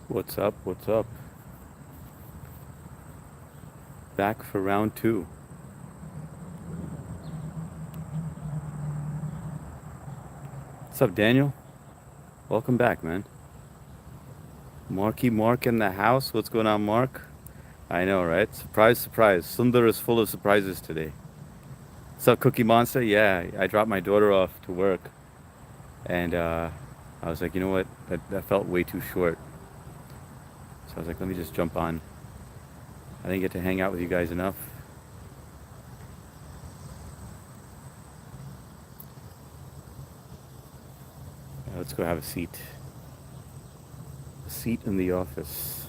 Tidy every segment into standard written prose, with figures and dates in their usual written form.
What's up? What's up? Back for round two. What's up, Daniel? Welcome back, man. Marky Mark in the house. What's going on, Mark? I know, right? Surprise, surprise. Sundar is full of surprises today. What's up, Cookie Monster? Yeah, I dropped my daughter off to work, and I was like, you know what? That felt way too short. So I was like, let me just jump on. I didn't get to hang out with you guys enough. Let's go have a seat. A seat in the office.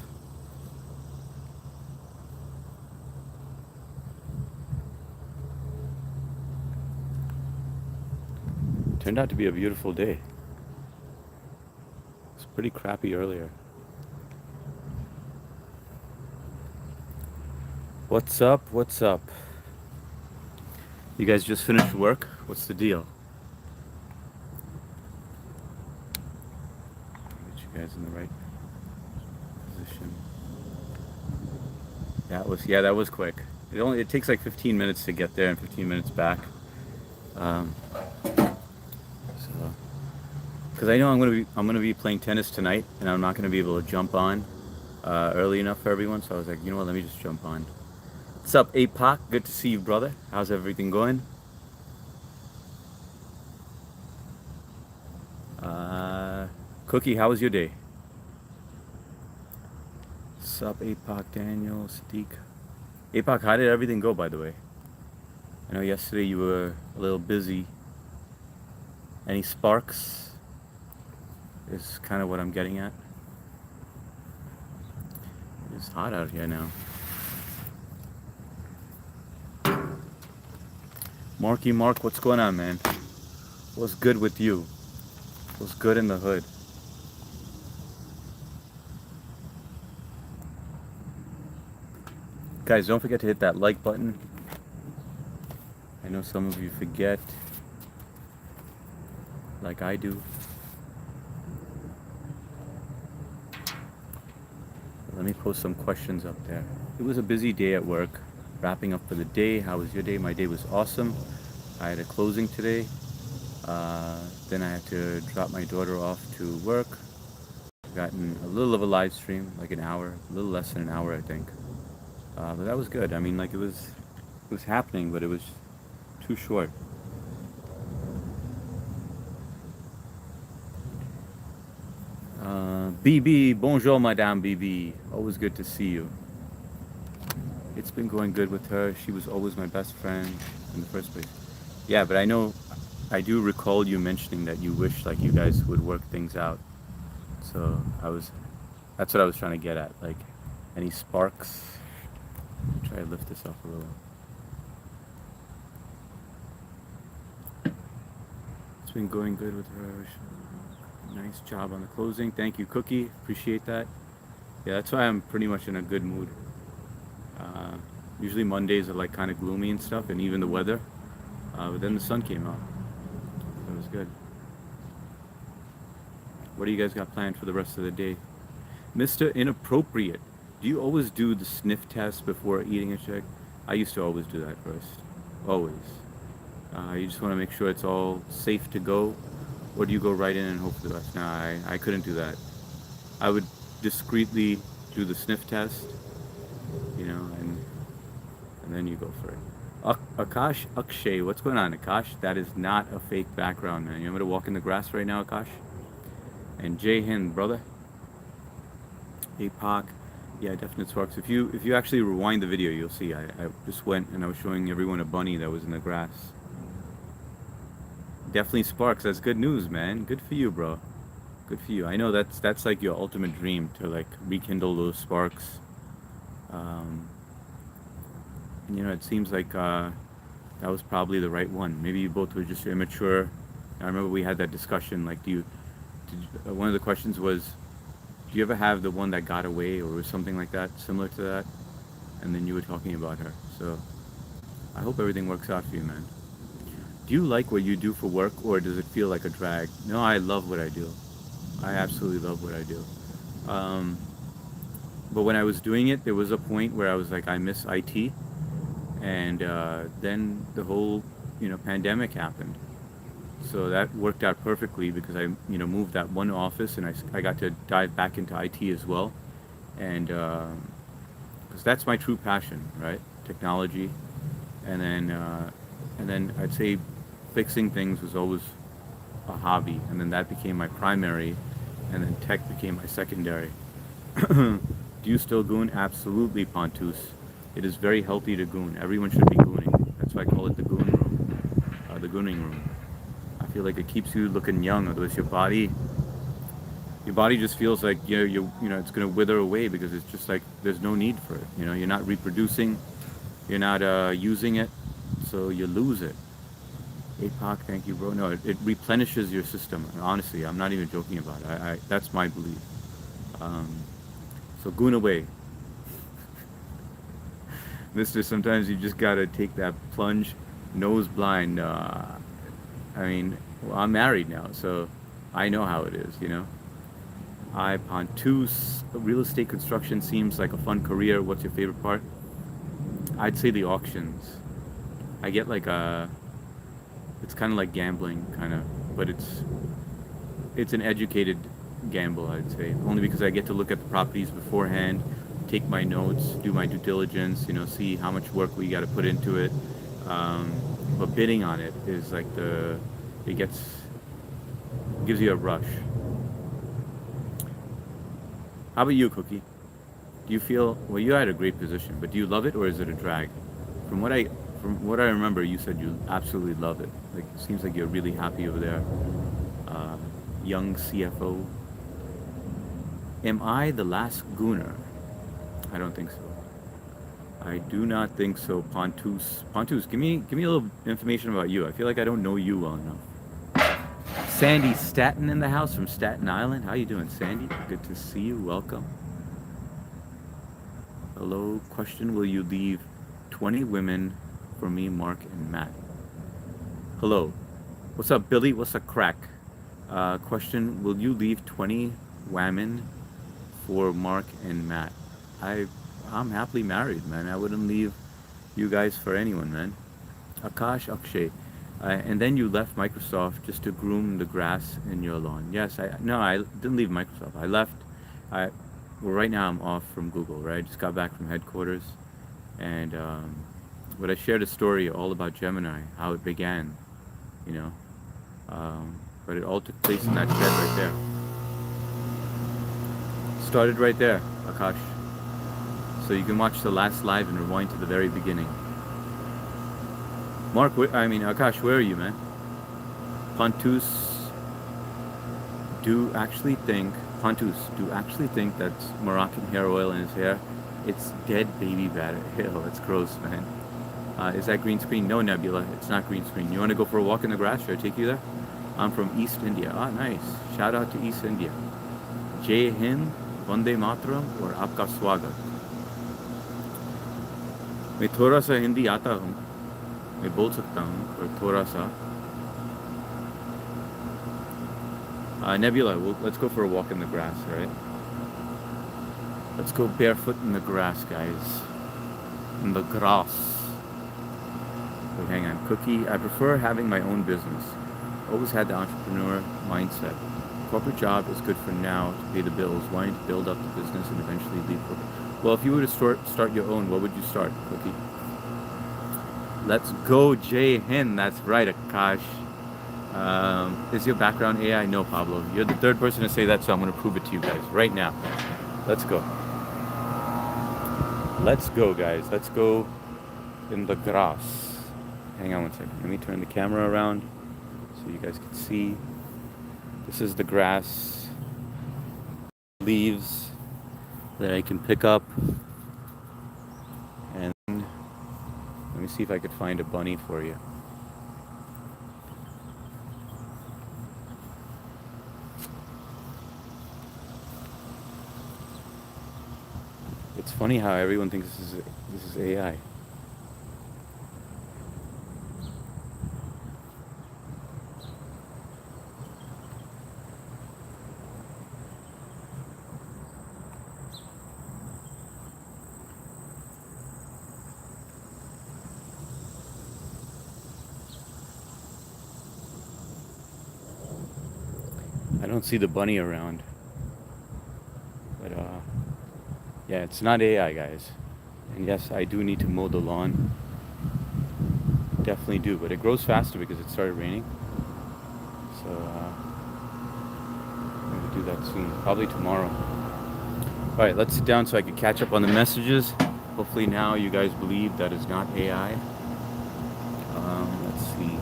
Turned out to be a beautiful day. It's pretty crappy earlier. What's up? What's up? You guys just finished work? What's the deal? Get you guys in the right position. That was quick. It takes like 15 minutes to get there and 15 minutes back. Um, so, because I know I'm gonna be playing tennis tonight, and I'm not gonna be able to jump on early enough for everyone. So I was like, you know what? Let me just jump on. What's up, APOC? Good to see you, brother. How's everything going? Uh, Cookie, how was your day? What's up, APOC, Daniel, Sadiq? APOC, how did everything go, by the way? I know yesterday you were a little busy. Any sparks? Is kind of what I'm getting at. It's hot out here now. Marky Mark, what's going on, man? What's good with you? What's good in the hood? Guys, don't forget to hit that like button. I know some of you forget, like I do. Let me post some questions up there. It was a busy day at work, wrapping up for the day. How was your day? My day was awesome. I had a closing today. Then I had to drop my daughter off to work. I've gotten a little of a live stream, like an hour, a little less than an hour, I think. But that was good. I mean, like it was happening, but it was too short. BB, bonjour, Madame BB. Always good to see you. It's been going good with her. She was always my best friend in the first place. Yeah, but I do recall you mentioning that you wish like you guys would work things out. So that's what I was trying to get at. Like, any sparks? Try to lift this up a little. It's been going good with her. Nice job on the closing. Thank you, Cookie. Appreciate that. Yeah, that's why I'm pretty much in a good mood. Usually Mondays are like kind of gloomy and stuff, and even the weather. But then the sun came out. So it was good. What do you guys got planned for the rest of the day? Mr. Inappropriate, do you always do the sniff test before eating a chick? I used to always do that first. Always. You just want to make sure it's all safe to go, or do you go right in and hope for the best? Nah, I couldn't do that. I would discreetly do the sniff test, you know, and then you go for it. Akash Akshay, what's going on, Akash? That is not a fake background, man. You want me to walk in the grass right now, Akash? And Jay Hind, brother. APOC, yeah, definite sparks. If you actually rewind the video, you'll see I just went and I was showing everyone a bunny that was in the grass. Definitely sparks. That's good news, man. Good for you, bro. Good for you. I know that's like your ultimate dream, to like rekindle those sparks. You know, it seems like that was probably the right one. Maybe you both were just immature. I remember we had that discussion. Like, one of the questions was, do you ever have the one that got away or something like that, similar to that? And then you were talking about her. So I hope everything works out for you, man. Do you like what you do for work, or does it feel like a drag? No, I love what I do. I absolutely love what I do. But when I was doing it, there was a point where I was like, I miss IT, and then the whole, pandemic happened. So that worked out perfectly because I, moved that one office, and I got to dive back into IT as well, and because that's my true passion, right? Technology, and then I'd say fixing things was always a hobby, and then that became my primary, and then tech became my secondary. Do you still goon? Absolutely, Pontus. It is very healthy to goon. Everyone should be gooning. That's why I call it the goon room, the gooning room. I feel like it keeps you looking young. Otherwise, your body just feels like it's gonna wither away because it's just like there's no need for it. You're not reproducing, you're not using it, so you lose it. APOC, thank you, bro. No, it replenishes your system. Honestly, I'm not even joking about it. That's my belief. Um, so goon away, Mister. Sometimes you just gotta take that plunge, nose blind. I mean, well, I'm married now, so I know how it is. I Pontouse, real estate construction seems like a fun career. What's your favorite part? I'd say the auctions. I get like it's kind of like gambling, kind of, but it's an educated gamble, I'd say. Only because I get to look at the properties beforehand, take my notes, do my due diligence, see how much work we got to put into it. Um, but bidding on it is like it gives you a rush. How about you, Cookie? Do you feel, well, you're at a great position, but do you love it or is it a drag? From what I from what I remember, you said you absolutely love it. Like, it seems like you're really happy over there. Uh, Young CFO. Am I the last gooner? I don't think so. I do not think so. Pontus. Pontus, give me a little information about you. I feel like I don't know you well enough. Sandy Staten in the house from Staten Island. How you doing, Sandy? Good to see you. Welcome. Hello. Question: will you leave 20 women for me, Mark and Matt? Hello. What's up, Billy? What's a crack? Question: will you leave 20 women for Mark and Matt? I I'm happily married, man. I wouldn't leave you guys for anyone, man. Akash Akshay. And then you left Microsoft just to groom the grass in your lawn. Yes, I didn't leave Microsoft. I left. I well, right now I'm off from Google. Right, I just got back from headquarters, and but I shared a story all about Gemini, how it began, you know. But it all took place in that shed right there. Started right there, Akash. So you can watch the last live and rewind to the very beginning. Mark, Akash, where are you, man? Pontus, Pontus, do you actually think that's Moroccan hair oil in his hair? It's dead baby batter. Ew, that's gross, man. Is that green screen? No, Nebula, it's not green screen. You want to go for a walk in the grass? Should I take you there? I'm from East India. Ah, nice. Shout out to East India. Jai Hind, Vande Mataram और आपका स्वागत. मैं थोड़ा सा हिंदी आता हूँ, मैं बोल सकता हूँ, और थोड़ा सा. Nebula, let's go for a walk in the grass, all right? Let's go barefoot in the grass, guys. In the grass. Wait, hang on. Cookie, I prefer having my own business. Always had the entrepreneur mindset. Corporate job is good for now to pay the bills. Wanting to build up the business and eventually leave corporate. Well, if you were to start your own, what would you start, Cookie? Let's go, Jay Hin. That's right, Akash. Is your background AI? No, Pablo. You're the third person to say that, so I'm going to prove it to you guys right now. Let's go. Let's go, guys. Let's go in the grass. Hang on one second. Let me turn the camera around so you guys can see. This is the grass, leaves that I can pick up. And let me see if I could find a bunny for you. It's funny how everyone thinks this is AI. don't see the bunny around. But yeah, it's not AI, guys. And yes, I do need to mow the lawn. Definitely do, but it grows faster because it started raining. So I'm gonna do that soon, probably tomorrow. All right, let's sit down so I can catch up on the messages. Hopefully now you guys believe that is not AI. Let's see.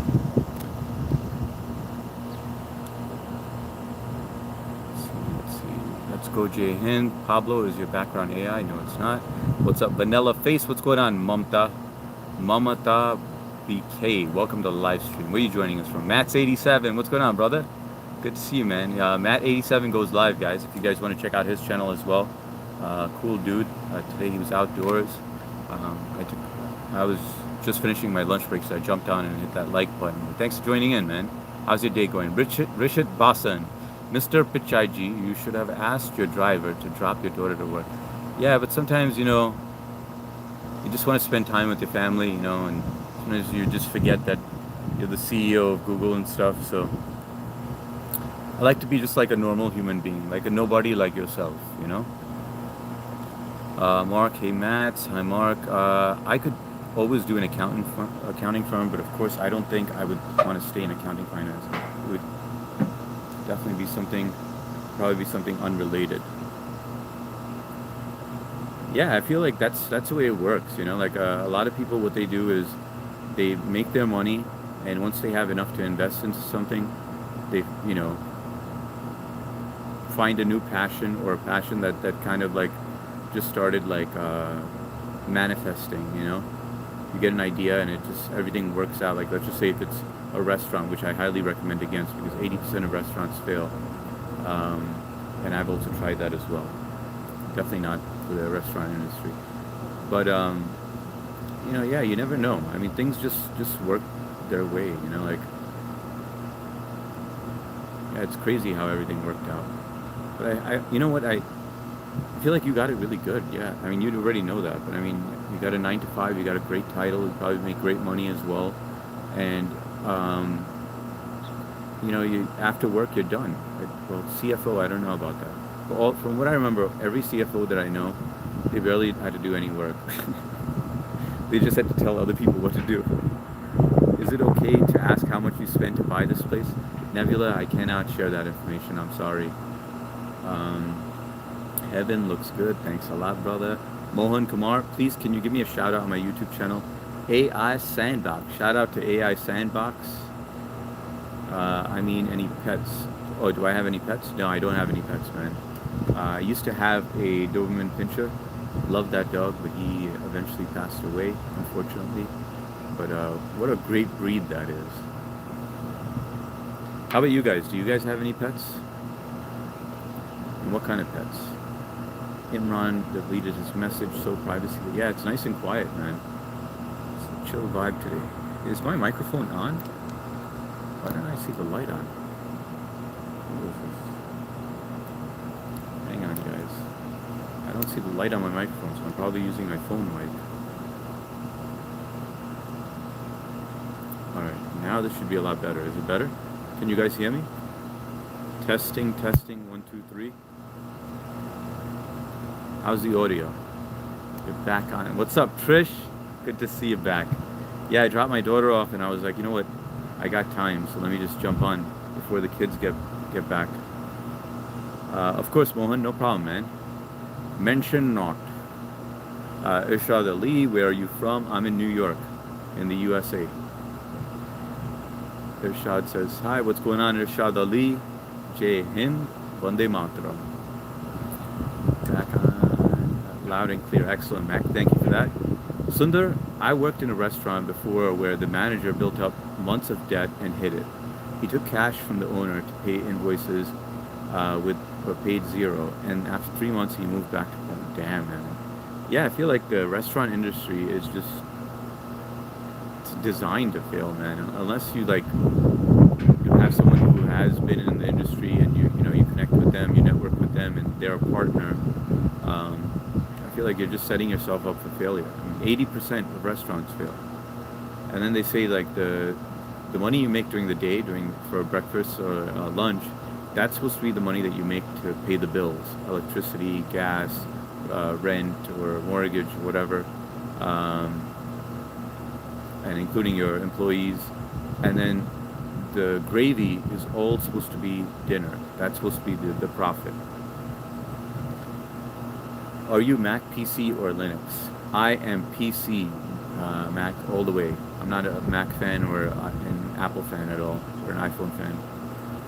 Let's see. Let's go, Jay Hind. Pablo, is your background AI? No, it's not. What's up, Vanilla Face? What's going on, Mamata BK? Welcome to the live stream. Where are you joining us from? Matt's87. What's going on, brother? Good to see you, man. Matt87 goes live, guys. If you guys want to check out his channel as well. Cool dude. Today he was outdoors. I was just finishing my lunch break, so I jumped on and hit that like button. Thanks for joining in, man. How's your day going? Rishit Basan. Mr. Pichaiji, you should have asked your driver to drop your daughter to work. Yeah, but sometimes, you know, you just want to spend time with your family, you know, and sometimes you just forget that you're the CEO of Google and stuff, so I like to be just like a normal human being, like a nobody like yourself, you know? Mark, hey Matt, hi Mark. I could always do an accounting firm, but of course I don't think I would want to stay in accounting finance. It would definitely be something unrelated. Yeah, I feel like that's the way it works, you know, like a lot of people, what they do is they make their money, and once they have enough to invest into something, they, you know, find a new passion, or a passion that kind of like just started like manifesting, you know. You get an idea and it just, everything works out. Like, let's just say if it's a restaurant, which I highly recommend against because 80% of restaurants fail, and I've also tried that as well. Definitely not for the restaurant industry, but you know, yeah, you never know. I mean, things just work their way, you know. Like, yeah, it's crazy how everything worked out. But I you know what, I feel like you got it really good. Yeah, I mean, you'd already know that, but I mean, you got a 9 to 5, you got a great title, you probably make great money as well, and you know, you after work you're done. Well, CFO, I don't know about that. But from what I remember, every CFO that I know, they barely had to do any work. They just had to tell other people what to do. Is it okay to ask how much you spent to buy this place? Nebula, I cannot share that information. I'm sorry. Heaven looks good. Thanks a lot, brother. Mohan Kumar, please can you give me a shout out on my YouTube channel? AI Sandbox. Shout out to AI Sandbox. I mean, any pets? Oh, do I have any pets? No, I don't have any pets, man. I used to have a Doberman Pinscher. Loved that dog, but he eventually passed away, unfortunately. But what a great breed that is. How about you guys? Do you guys have any pets? And what kind of pets? Imran deleted his message, so privacy. Yeah, it's nice and quiet, man. It's a chill vibe today. Is my microphone on? Why don't I see the light on? Hang on, guys. I don't see the light on my microphone, so I'm probably using my phone mic. Alright, now this should be a lot better. Is it better? Can you guys hear me? Testing, 1, 2, 3. How's the audio? You're back on. What's up, Trish? Good to see you back. Yeah, I dropped my daughter off and I was like, you know what? I got time, so let me just jump on before the kids get back. Of course, Mohan, no problem, man. Mention not. Irshad Ali, where are you from? I'm in New York, in the USA. Irshad says, hi, what's going on, Irshad Ali? Jai Hind, Vande Mataram. Back on. Loud and clear. Excellent, Mac. Thank you for that. Sundar, I worked in a restaurant before where the manager built up months of debt and hid it. He took cash from the owner to pay invoices paid zero, and after 3 months he moved back to home. Damn, man. Yeah, I feel like the restaurant industry is just designed to fail, man. Unless you like you have someone who has been in the industry and you connect with them, you network with them, and they're a partner. I feel like you're just setting yourself up for failure. I mean, 80% of restaurants fail, and then they say like the money you make during the day, for breakfast or lunch, that's supposed to be the money that you make to pay the bills, electricity, gas, rent, or mortgage, whatever, um, and including your employees. And then the gravy is all supposed to be dinner. That's supposed to be the profit. Are you Mac, PC, or Linux? I am PC, Mac all the way. I'm not a Mac fan or an Apple fan at all, or an iPhone fan.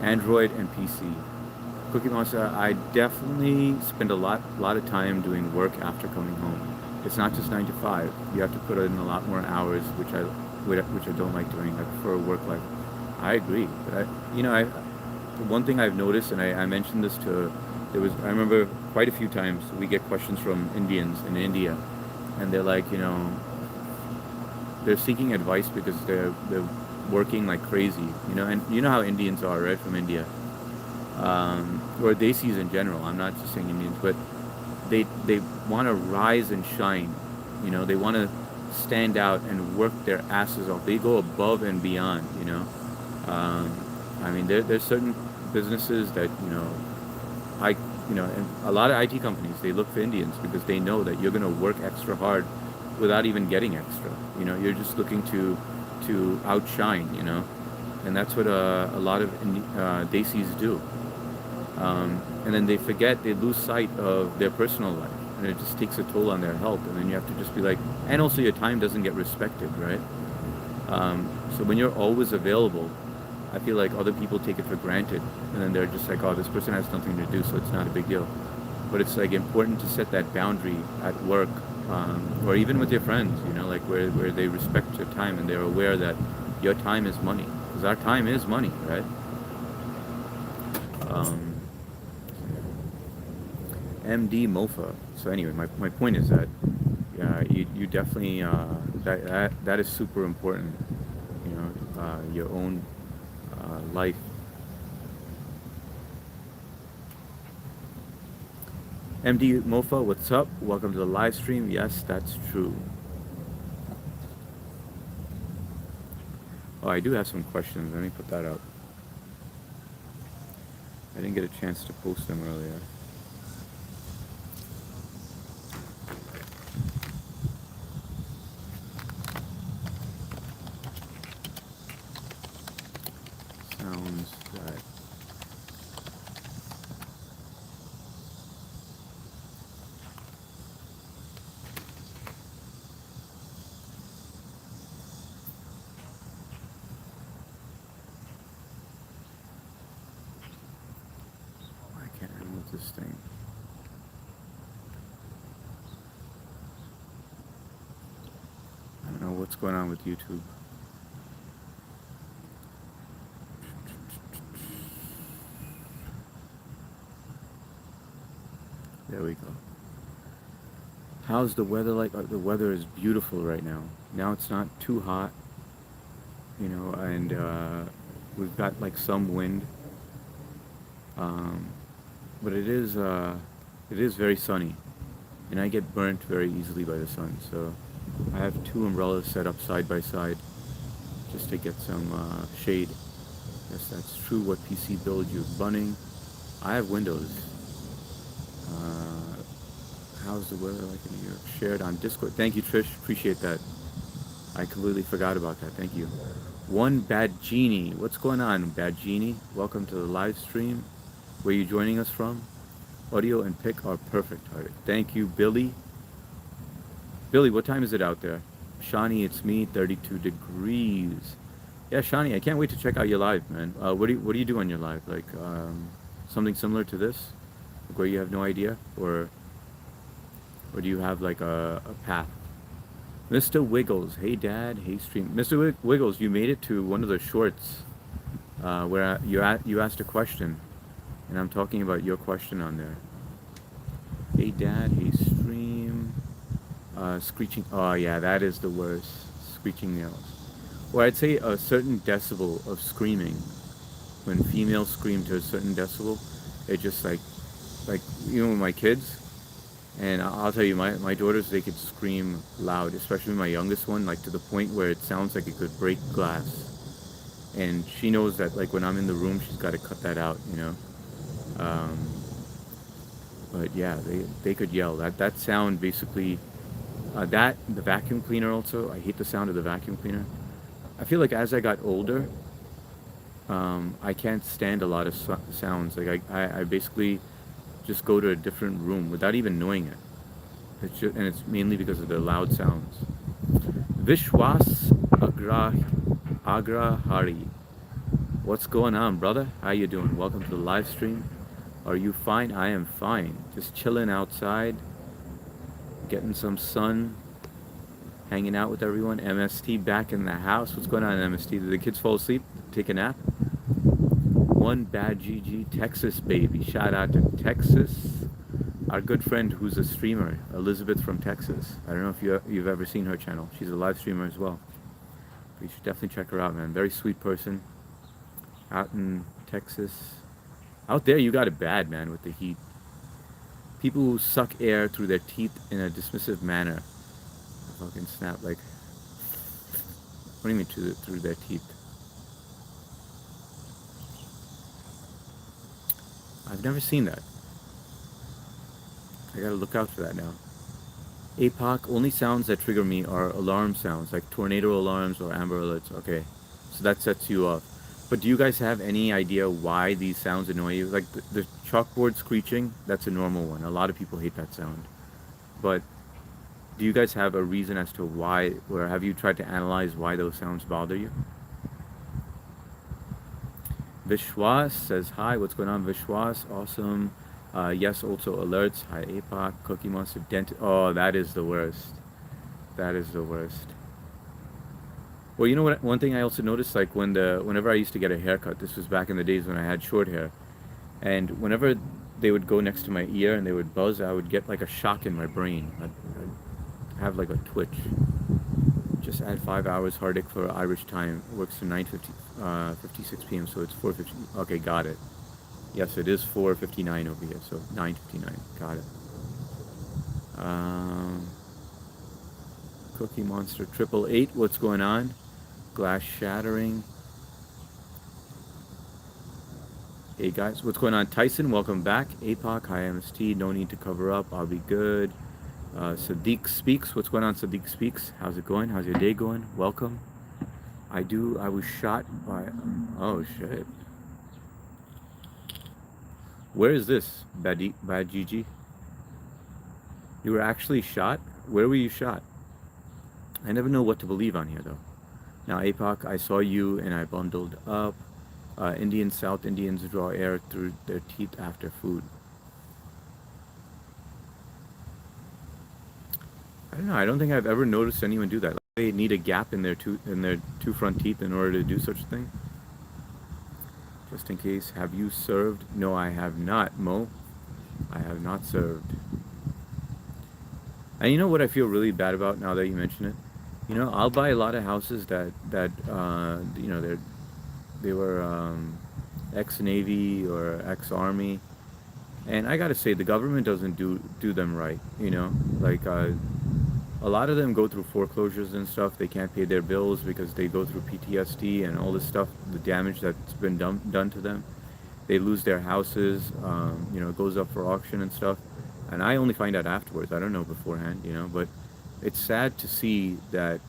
Android and PC. Cookie Monster, I definitely spend a lot of time doing work after coming home. It's not just 9 to 5. You have to put in a lot more hours, which I don't like doing. I prefer work life. I agree, but one thing I've noticed, and I mentioned this to, I remember quite a few times we get questions from Indians in India, and they're like, they're seeking advice because they're working like crazy, and you know how Indians are, right, from India, or Desis in general. I'm not just saying Indians, but they want to rise and shine, they want to stand out and work their asses off. They go above and beyond, I mean, there's certain businesses that, and a lot of IT companies, they look for Indians because they know that you're going to work extra hard without even getting extra. You're just looking to outshine, and that's what a lot of Desis do. And then they lose sight of their personal life, and it just takes a toll on their health. And then you have to just be like, and also your time doesn't get respected, right? So when you're always available, I feel like other people take it for granted, and then they're just like, oh, this person has nothing to do, so it's not a big deal. But it's like important to set that boundary at work, or even with your friends, like where they respect your time and they're aware that your time is money, because our time is money, right? MD Mofa. So anyway, my point is that you definitely that is super important. Your own life. MD Mofa, what's up? Welcome to the live stream. Yes, that's true. Oh, I do have some questions. Let me put that up. I didn't get a chance to post them earlier. Sounds right. I can't remove this thing. I don't know what's going on with YouTube. There we go. How's the weather like? The weather is beautiful right now. Now it's not too hot, and we've got like some wind. But it is very sunny, and I get burnt very easily by the sun. So I have 2 umbrellas set up side by side just to get some shade. Yes, that's true. What PC build you running? I have Windows. How's the weather like in New York? Shared on Discord. Thank you, Trish. Appreciate that. I completely forgot about that. Thank you. One Bad Genie. What's going on, Bad Genie? Welcome to the live stream. Where are you joining us from? Audio and pic are perfect. All right. Thank you, Billy. Billy, what time is it out there? Shani, it's me, 32 degrees. Yeah, Shani, I can't wait to check out your live, man. What do you do on your live? Like something similar to this, like where you have no idea, or do you have like a path? Mr. Wiggles, hey Dad, hey stream. Mr. Wiggles, you made it to one of the shorts where you asked a question, and I'm talking about your question on there. Hey Dad, hey stream. Screeching. Oh yeah, that is the worst. Screeching nails. Well, I'd say a certain decibel of screaming. When females scream to a certain decibel, it just like my kids. And I'll tell you, my daughters, they could scream loud, especially my youngest one, like to the point where it sounds like it could break glass. And she knows that, like, when I'm in the room, she's got to cut that out, Um, but yeah, they could yell. That sound basically, that the vacuum cleaner also. I hate the sound of the vacuum cleaner. I feel like as I got older, I can't stand a lot of sounds. Like I basically just go to a different room without even knowing it. And it's mainly because of the loud sounds. Vishwas Agrahari. What's going on, brother? How you doing? Welcome to the live stream. Are you fine? I am fine. Just chilling outside, getting some sun, hanging out with everyone. MST back in the house. What's going on, MST? Did the kids fall asleep? Take a nap? One bad GG, Texas baby. Shout out to Texas. Our good friend who's a streamer, Elizabeth from Texas. I don't know if you've ever seen her channel. She's a live streamer as well. But you should definitely check her out, man. Very sweet person. Out in Texas. Out there, you got it bad, man, with the heat. People who suck air through their teeth in a dismissive manner. I fucking snap, like... What do you mean through their teeth? I've never seen that. I gotta look out for that now. APOC, only sounds that trigger me are alarm sounds, like tornado alarms or Amber Alerts. Okay, so that sets you off. But do you guys have any idea why these sounds annoy you? Like the chalkboard screeching, that's a normal one. A lot of people hate that sound. But do you guys have a reason as to why, or have you tried to analyze why those sounds bother you? Vishwas says, hi, what's going on, Vishwas? Awesome. Yes, also alerts. Hi, APOC, Cookie Monster, Oh, that is the worst. That is the worst. Well, you know what? One thing I also noticed, like whenever I used to get a haircut, this was back in the days when I had short hair, and whenever they would go next to my ear and they would buzz, I would get like a shock in my brain. I'd have like a twitch. Just add 5 hours Hardik for Irish time. Works to 9:56 p.m. So it's 4:50. Okay, got it. Yes, it is 4:59 over here. So 9:59. Got it. Cookie Monster 888. What's going on? Glass shattering. Hey guys, what's going on? Tyson, welcome back. APOC, hi MST. No need to cover up. I'll be good. Sadiq Speaks. What's going on, Sadiq Speaks? How's it going? How's your day going? Welcome. I was shot by... Oh, shit. Where is this, Bad Gigi? You were actually shot? Where were you shot? I never know what to believe on here, though. Now, APOC, I saw you and I bundled up. South Indians draw air through their teeth after food. I don't know. I don't think I've ever noticed anyone do that. Like they need a gap in their two front teeth in order to do such a thing. Just in case, have you served? No, I have not, Mo. I have not served. And you know what I feel really bad about now that you mention it? You know, I'll buy a lot of houses that you know, they were ex-Navy or ex-Army, and I gotta say the government doesn't do them right. You know, like a lot of them go through foreclosures and stuff. They can't pay their bills because they go through PTSD and all this stuff, the damage that's been done to them. They lose their houses. You know, it goes up for auction and stuff. And I only find out afterwards. I don't know beforehand, you know. But it's sad to see that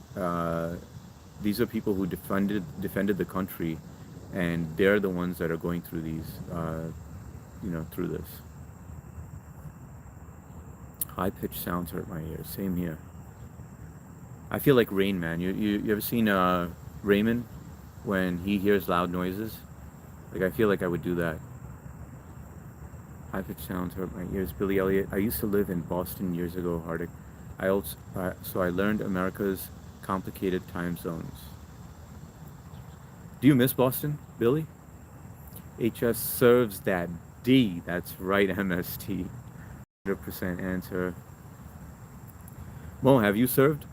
these are people who defended the country, and they're the ones that are going through these, you know, through this. High-pitched sounds hurt my ears. Same here. I feel like Rain Man. You ever seen Raymond when he hears loud noises? Like I feel like I would do that. High-pitched sounds hurt my ears. Billy Elliot. I used to live in Boston years ago, Hardik. So I learned America's complicated time zones. Do you miss Boston, Billy? HS serves that D. That's right, MST. 100% answer. Mo, have you served?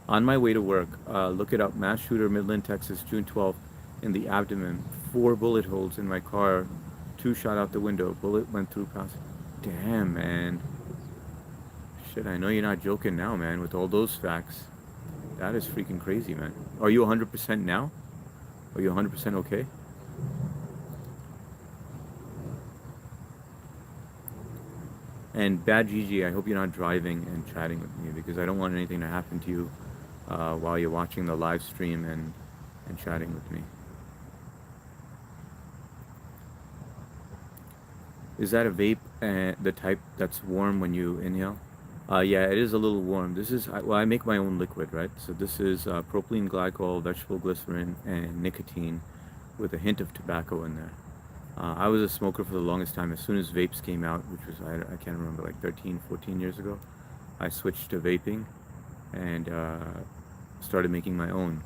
On my way to work, look it up, mass shooter, Midland, Texas, June 12th, in the abdomen, 4 bullet holes in my car, 2 shot out the window, bullet went through past. Damn, man. Shit, I know you're not joking now, man, with all those facts. That is freaking crazy, man. Are you 100% now? Are you 100% okay? And Bad Gigi, I hope you're not driving and chatting with me because I don't want anything to happen to you while you're watching the live stream and chatting with me. Is that a vape, the type that's warm when you inhale? Yeah, it is a little warm. This is, well, I make my own liquid, right? So this is propylene glycol, vegetable glycerin, and nicotine with a hint of tobacco in there. I was a smoker for the longest time. As soon as vapes came out, which was, I can't remember, like 13, 14 years ago, I switched to vaping and started making my own.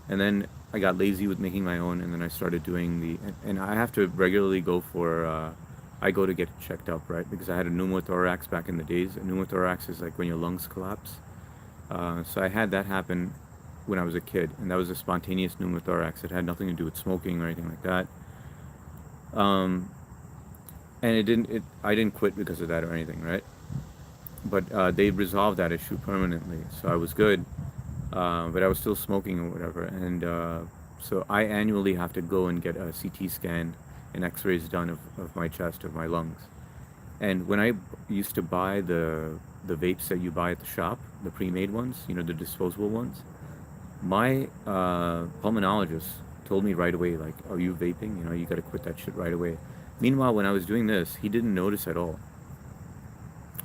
And then I got lazy with making my own, and then I started doing and I have to regularly go for, I go to get checked up, right? Because I had a pneumothorax back in the days. A pneumothorax is like when your lungs collapse. So I had that happen when I was a kid, and that was a spontaneous pneumothorax. It had nothing to do with smoking or anything like that. And I didn't quit because of that or anything, right? But they resolved that issue permanently, so I was good. But I was still smoking or whatever, and so I annually have to go and get a CT scan and X-rays done of my chest, of my lungs. And when I used to buy the vapes that you buy at the shop, the pre-made ones, you know, the disposable ones, my pulmonologist told me right away, like, "Are you vaping? You know, you got to quit that shit right away." Meanwhile, when I was doing this, he didn't notice at all,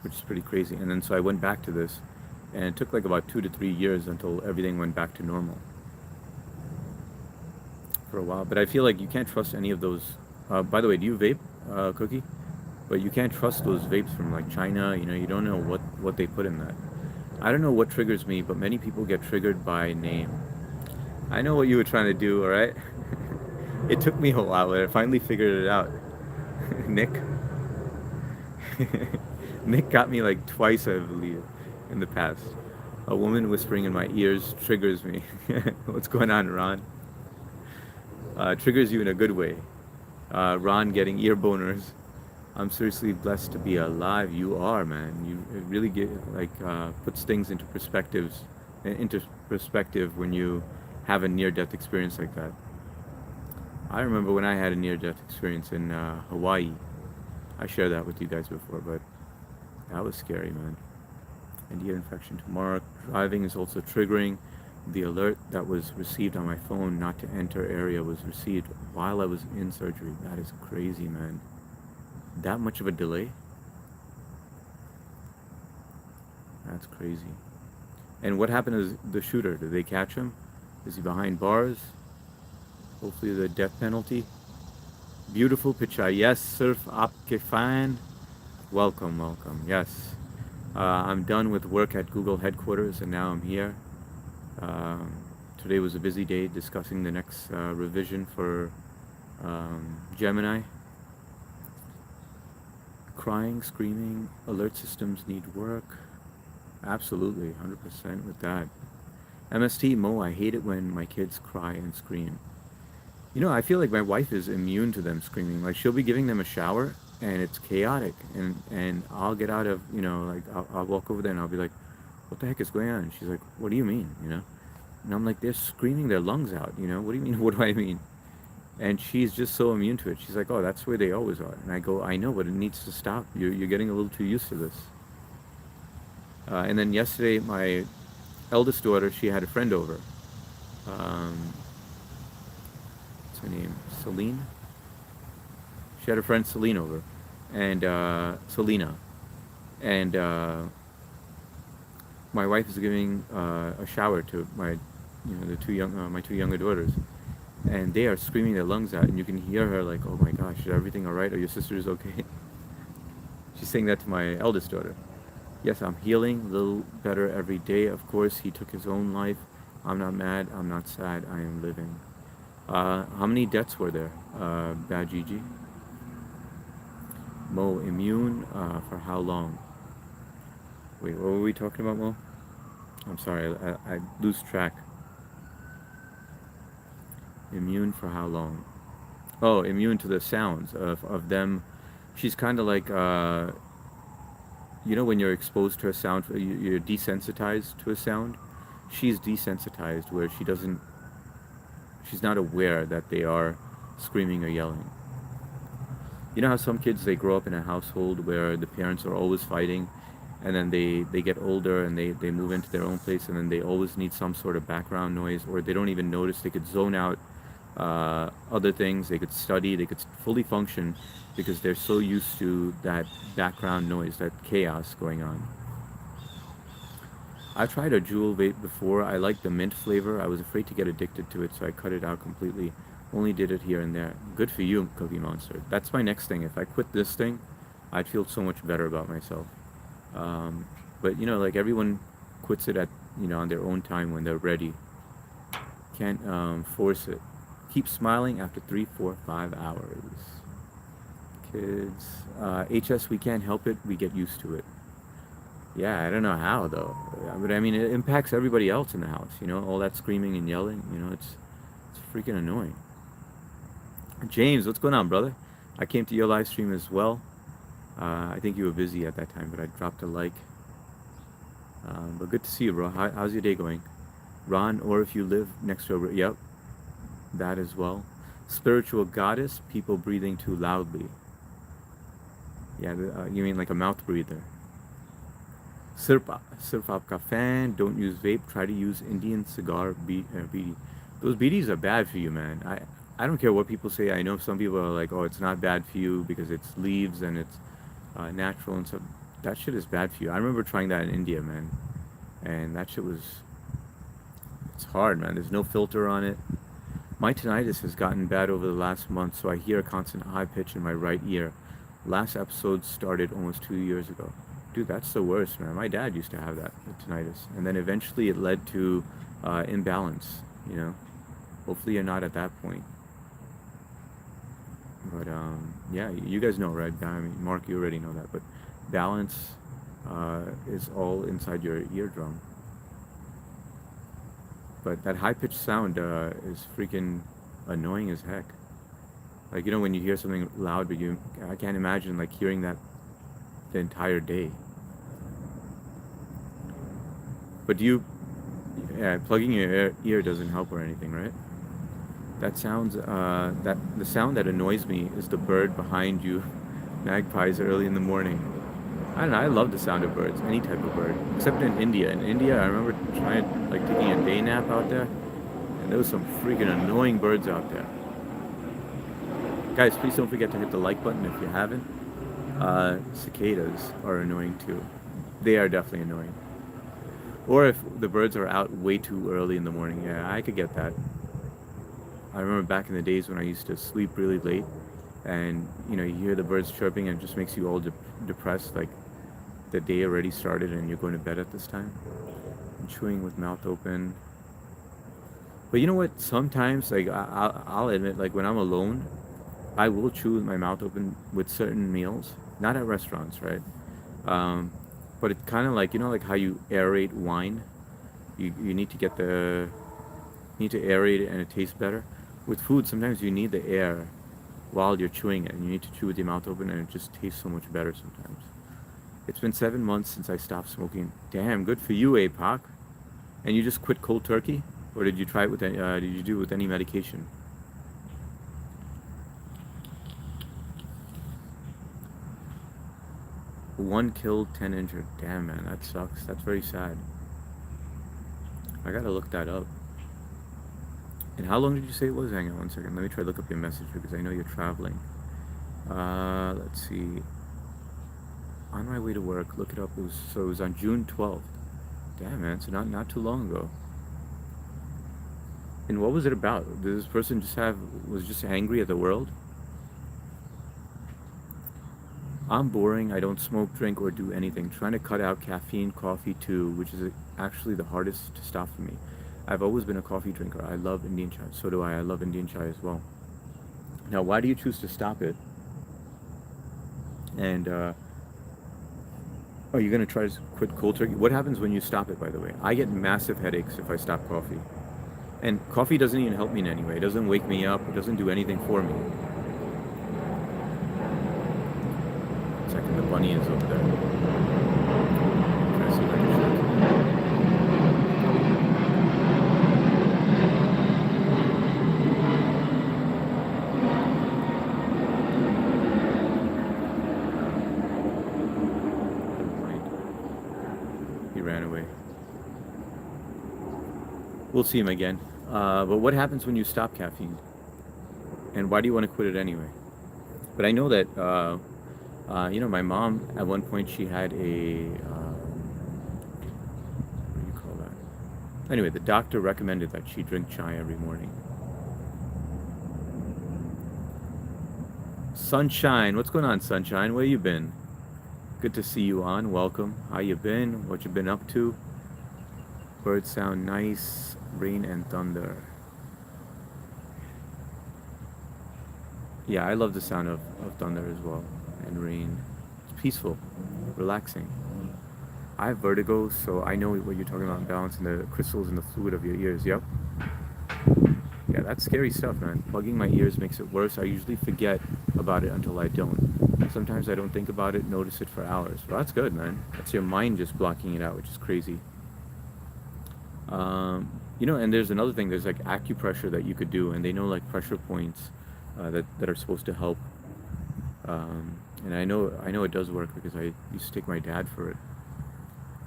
which is pretty crazy. And then so I went back to this, and it took like about 2 to 3 years until everything went back to normal for a while. But I feel like you can't trust any of those. By the way, do you vape, Cookie? But you can't trust those vapes from like China. You know, you don't know what they put in that. I don't know what triggers me, but many people get triggered by name. I know what you were trying to do, all right? It took me a while, but I finally figured it out. Nick. Nick got me like twice, I believe, in the past. A woman whispering in my ears triggers me. What's going on, Ron? Triggers you in a good way. Ron getting ear boners. I'm seriously blessed to be alive. You are, man. You it really get like puts things into perspective when you have a near-death experience like that. I remember when I had a near-death experience in Hawaii. I shared that with you guys before, but that was scary, man. And ear infection tomorrow. Driving is also triggering. The alert that was received on my phone not to enter area was received while I was in surgery. That is crazy, man. That much of a delay? That's crazy. And what happened to the shooter? Did they catch him? Is he behind bars? Hopefully the death penalty. Beautiful picture. Yes, Surf Aapke fan. Welcome, welcome. Yes. I'm done with work at Google headquarters and now I'm here. Today was a busy day discussing the next revision for Gemini. Crying, screaming, alert systems need work. Absolutely, 100% with that. MST, Mo, I hate it when my kids cry and scream. You know, I feel like my wife is immune to them screaming. Like, she'll be giving them a shower, and it's chaotic. And I'll get out of, you know, like, I'll walk over there, and I'll be like, what the heck is going on? And she's like, what do you mean, you know? And I'm like, they're screaming their lungs out, you know? What do you mean, what do I mean? And she's just so immune to it. She's like, oh, that's where they always are. And I go, I know, but it needs to stop. You're getting a little too used to this. And then yesterday, my eldest daughter, she had a friend over. What's her name? Celine? She had a friend Celine over. And Selena. And my wife is giving a shower to my, you know, my two younger daughters. And they are screaming their lungs out, and you can hear her like, oh my gosh, is everything all right? Are your sisters okay? She's saying that to my eldest daughter. Yes, I'm healing, a little better every day. Of course, he took his own life. I'm not mad, I'm not sad, I am living. How many deaths were there, Bad Gigi? Mo, immune for how long? Wait, what were we talking about, Mo? I'm sorry, I lose track. Immune for how long? Oh, immune to the sounds of them. She's kind of like You know, when you're exposed to a sound, you're desensitized to a sound. She's desensitized where she's not aware that they are screaming or yelling. You know how some kids, they grow up in a household where the parents are always fighting, and then they get older and they move into their own place, and then they always need some sort of background noise, or they don't even notice. They could zone out other things. They could study. They could fully function because they're so used to that background noise, that chaos going on. I've tried a Juul vape before. I like the mint flavor. I was afraid to get addicted to it, so I cut it out completely. Only did it here and there. Good for you, Cookie Monster. That's my next thing. If I quit this thing, I'd feel so much better about myself. Um, but you know, like everyone quits it at on their own time when they're ready. Can't force it. Keep smiling after 3, 4, 5 hours. Kids, HS, we can't help it. We get used to it. Yeah, I don't know how though. But I mean, it impacts everybody else in the house. All that screaming and yelling. It's freaking annoying. James, what's going on, brother? I came to your live stream as well. I think you were busy at that time, but I dropped a like. But good to see you, bro. How's your day going? Ron, or if you live next to a... Yep, that as well. Spiritual goddess, people breathing too loudly. Yeah, you mean like a mouth breather. Sirf aapka fan, don't use vape, try to use Indian cigar BD. Those BDs are bad for you, man. I don't care what people say. I know some people are like, oh, it's not bad for you because it's leaves and it's natural and stuff. That shit is bad for you. I remember trying that in India, man. And that shit it's hard, man. There's no filter on it. My tinnitus has gotten bad over the last month, so I hear a constant high pitch in my right ear. Last episode started almost 2 years ago. Dude, that's the worst, man. My dad used to have that, tinnitus. And then eventually it led to imbalance, Hopefully you're not at that point. But, yeah, you guys know, right? I mean, Mark, you already know that. But balance is all inside your eardrum. But that high-pitched sound is freaking annoying as heck. Like, when you hear something loud, but I can't imagine, like, hearing that the entire day. But plugging your ear doesn't help or anything, right? That sounds, the sound that annoys me is the bird behind you. Magpies early in the morning. I don't know, I love the sound of birds, any type of bird. Except in India. In India, I remember taking a day nap out there, and there was some freaking annoying birds out there. Guys, please don't forget to hit the like button if you haven't. Cicadas are annoying too. They are definitely annoying. Or if the birds are out way too early in the morning. Yeah, I could get that. I remember back in the days when I used to sleep really late, and you hear the birds chirping, and it just makes you all depressed, like the day already started and you're going to bed at this time. And chewing with mouth open. But you know what? Sometimes, like I'll admit, like when I'm alone, I will chew with my mouth open with certain meals, not at restaurants, right? But it's kind of like like how you aerate wine. You need to aerate it and it tastes better. With food, sometimes you need the air while you're chewing it, and you need to chew with your mouth open, and it just tastes so much better sometimes. It's been 7 months since I stopped smoking. Damn, good for you, APOC. And you just quit cold turkey, or did you try it with? Did you do it with any medication? One killed, 10 injured. Damn, man, that sucks. That's very sad. I gotta look that up. And how long did you say it was? Hang on 1 second. Let me try to look up your message because I know you're traveling. Let's see. On my way to work, look it up. It was on June 12th. Damn, man, so not too long ago. And what was it about? Did this person was just angry at the world? I'm boring. I don't smoke, drink, or do anything. Trying to cut out caffeine, coffee too, which is actually the hardest to stop for me. I've always been a coffee drinker. I love Indian chai. So do I. I love Indian chai as well. Now, why do you choose to stop it? And are you going to try to quit cold turkey? What happens when you stop it, by the way? I get massive headaches if I stop coffee. And coffee doesn't even help me in any way. It doesn't wake me up. It doesn't do anything for me. Second, the bunny is over there. He ran away. We'll see him again. But what happens when you stop caffeine? And why do you want to quit it anyway? But I know that, my mom, at one point, she had what do you call that? Anyway, the doctor recommended that she drink chai every morning. Sunshine, what's going on, Sunshine? Where you been? Good to see you on. Welcome. How you been? What you been up to? Birds sound nice. Rain and thunder. Yeah, I love the sound of thunder as well. And rain. It's peaceful, relaxing. I have vertigo, so I know what you're talking about, balancing the crystals in the fluid of your ears. Yep. Yeah, that's scary stuff, man. Plugging my ears makes it worse. I usually forget about it until I don't. Sometimes I don't think about it, notice it for hours. Well, that's good, man. That's your mind just blocking it out, which is crazy. And there's another thing. There's like acupressure that you could do, and they know like pressure points that are supposed to help. And I know it does work because I used to take my dad for it.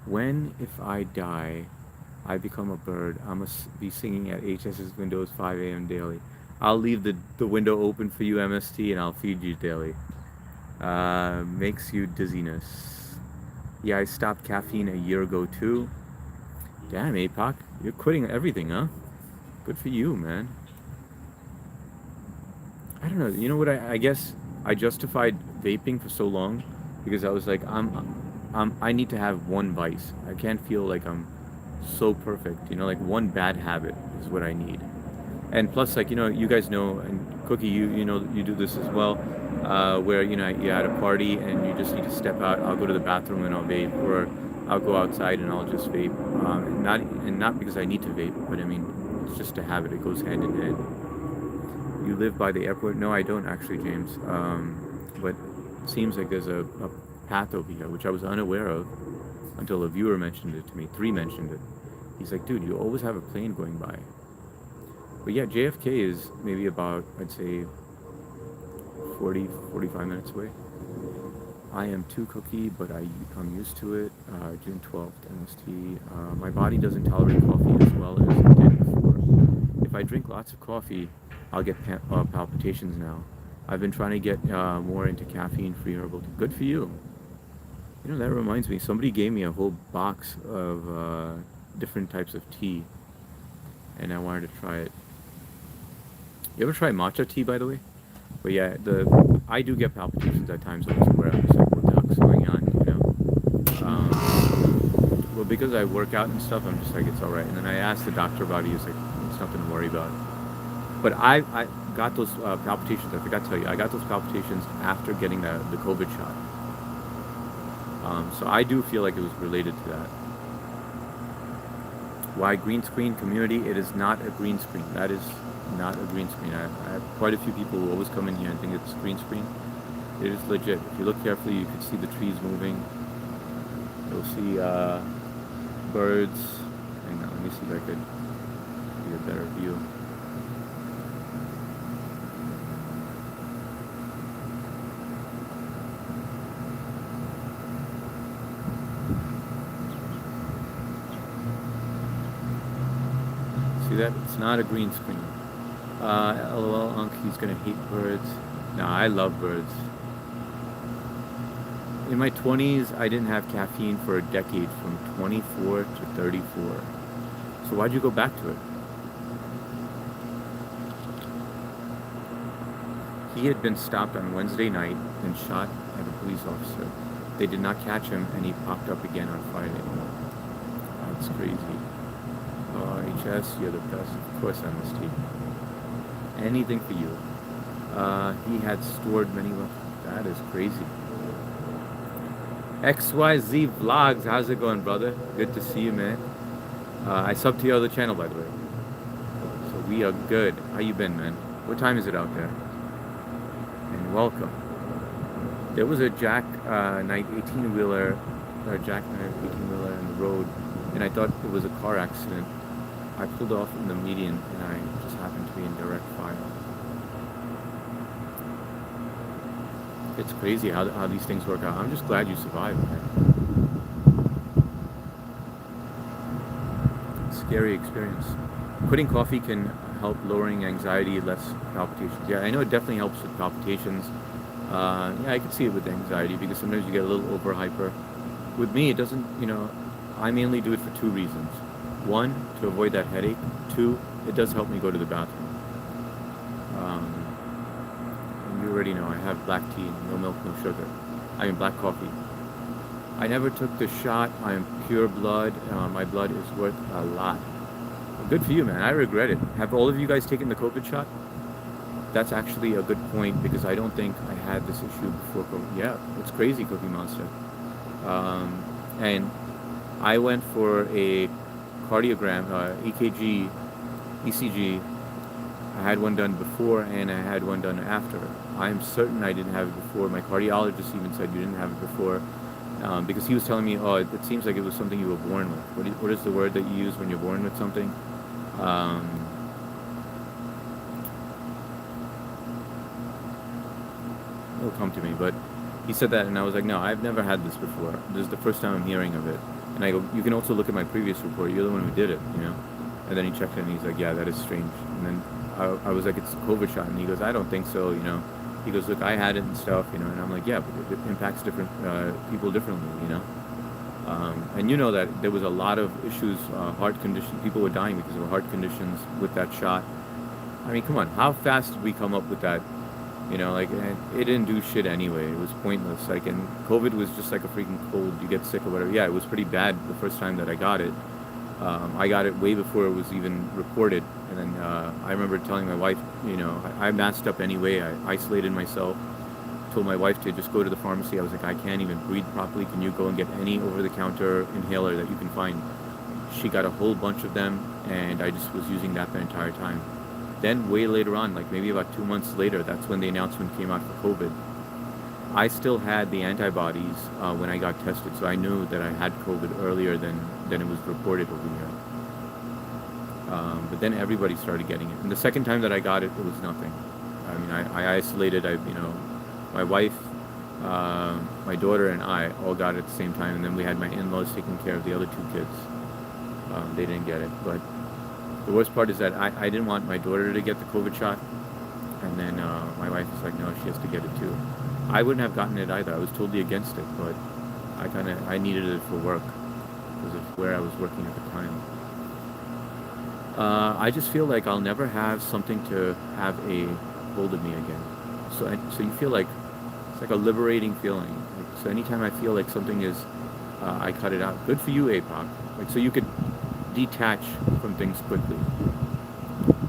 When, if I die, I become a bird, I must be singing at HS's windows 5 a.m. daily. I'll leave the window open for you, MST, and I'll feed you daily. Makes you dizziness. Yeah, I stopped caffeine a year ago too. Damn, APOC, you're quitting everything, huh? Good for you, man. I don't know. You know what? I guess I justified vaping for so long because I was like, I need to have one vice. I can't feel like I'm so perfect. Like one bad habit is what I need. And plus, like, you guys know, and Cookie, you do this as well, where, you're at a party and you just need to step out. I'll go to the bathroom and I'll vape, or I'll go outside and I'll just vape. Not because I need to vape, but I mean, it's just a habit. It goes hand in hand. You live by the airport? No, I don't actually, James. But it seems like there's a path over here, which I was unaware of until a viewer mentioned it to me. 3 mentioned it. He's like, dude, you always have a plane going by. But yeah, JFK is maybe about, I'd say, 45 minutes away. I am too Cookie, but I'm used to it. June 12th, MST. My body doesn't tolerate coffee as well as it did before. If I drink lots of coffee, I'll get palpitations now. I've been trying to get more into caffeine-free herbal tea. Good for you. That reminds me. Somebody gave me a whole box of different types of tea, and I wanted to try it. You ever try matcha tea, by the way? But yeah, I do get palpitations at times. I was aware. I'm just like, what the heck's going on, Well, because I work out and stuff, I'm just like, it's all right. And then I asked the doctor about it. He was like, it's nothing to worry about. But I got those palpitations. I forgot to tell you, I got those palpitations after getting the COVID shot. So I do feel like it was related to that. Why green screen community? It is not a green screen. That is not a green screen. I have quite a few people who always come in here and think it's green screen. It is legit. If you look carefully, you can see the trees moving. You'll see birds. Hang on, let me see if I could get a better view. See that? It's not a green screen. LOL, Unc, he's gonna hate birds. No, I love birds. In my 20s, I didn't have caffeine for a decade, from 24 to 34. So why'd you go back to it? He had been stopped on Wednesday night and shot at a police officer. They did not catch him, and he popped up again on Friday. That's crazy. HS, you're the best. Of course, MST. Anything for you. He had stored many. That is crazy. XYZ Vlogs, how's it going, brother? Good to see you, man. I subbed to your other channel, by the way. So we are good. How you been, man? What time is it out there? And welcome. There was a jackknife 18-wheeler in the road, and I thought it was a car accident. I pulled off in the median, and I just happened to be in direct fire. It's crazy how these things work out. I'm just glad you survived, man. scary experience. Quitting coffee can help lowering anxiety, less palpitations. Yeah, I know it definitely helps with palpitations. Yeah, I can see it with anxiety because sometimes you get a little over hyper. With me, it doesn't, I mainly do it for two reasons. One, to avoid that headache. Two, it does help me go to the bathroom. And you already know, I have black tea, no milk, no sugar. I mean, black coffee. I never took the shot. I'm pure blood. My blood is worth a lot. Good for you, man. I regret it. Have all of you guys taken the COVID shot? That's actually a good point because I don't think I had this issue before COVID. Yeah, it's crazy, Cookie Monster. And I went for a cardiogram, EKG, ECG. I had one done before and I had one done after. I'm certain I didn't have it before. My cardiologist even said you didn't have it before because he was telling me, oh, it seems like it was something you were born with. What is the word that you use when you're born with something? It'll come to me, but he said that and I was like, no, I've never had this before. This is the first time I'm hearing of it. And I go, you can also look at my previous report. You're the one who did it, And then he checked it and he's like, yeah, that is strange. And then I was like, it's a COVID shot. And he goes, I don't think so, He goes, look, I had it and stuff, And I'm like, yeah, but it impacts different people differently, And you know that there was a lot of issues, heart conditions. People were dying because of heart conditions with that shot. I mean, come on, how fast did we come up with that? It didn't do shit anyway. It was pointless. And COVID was just like a freaking cold. You get sick or whatever. Yeah, it was pretty bad the first time that I got it. I got it way before it was even reported. And then I remember telling my wife, I masked up anyway. I isolated myself. Told my wife to just go to the pharmacy. I was like, I can't even breathe properly. Can you go and get any over-the-counter inhaler that you can find? She got a whole bunch of them, and I just was using that the entire time. Then way later on, like maybe about 2 months later, that's when the announcement came out for COVID. I still had the antibodies when I got tested, so I knew that I had COVID earlier than it was reported over here. But then everybody started getting it. And the second time that I got it, it was nothing. I mean, I isolated, my wife, my daughter, and I all got it at the same time, and then we had my in-laws taking care of the other two kids. They didn't get it, but the worst part is that I didn't want my daughter to get the COVID shot, and then my wife was like, no, she has to get it too. I wouldn't have gotten it either. I was totally against it, but I needed it for work because of where I was working at the time. I just feel like I'll never have something to have a hold of me again. So you feel like it's like a liberating feeling. So anytime I feel like something is, I cut it out. Good for you, APOC. So you could detach from things quickly.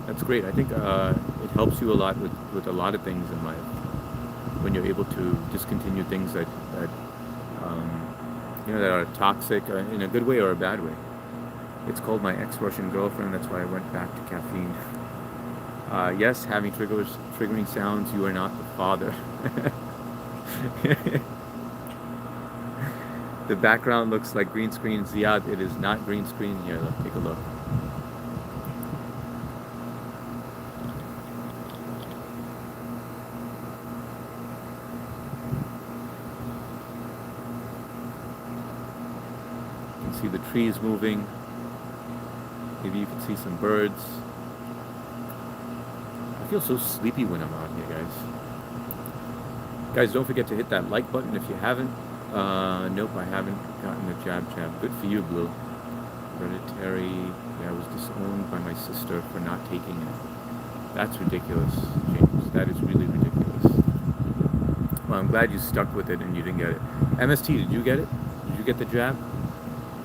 That's great. I think it helps you a lot with a lot of things in life when you're able to discontinue things that that are toxic in a good way or a bad way. It's called my ex-Russian girlfriend. That's why I went back to caffeine. Yes, having triggering sounds. You are not the father. The background looks like green screen. Ziad, it is not green screen. Here, let's take a look. You can see the trees moving. Maybe you can see some birds. I feel so sleepy when I'm out here, guys. Guys, don't forget to hit that like button if you haven't. Nope, I haven't gotten the jab. Good for you, Blue. Hereditary. Yeah, I was disowned by my sister for not taking it. That's ridiculous, James. That is really ridiculous. Well, I'm glad you stuck with it and you didn't get it. MST, did you get it? Did you get the jab?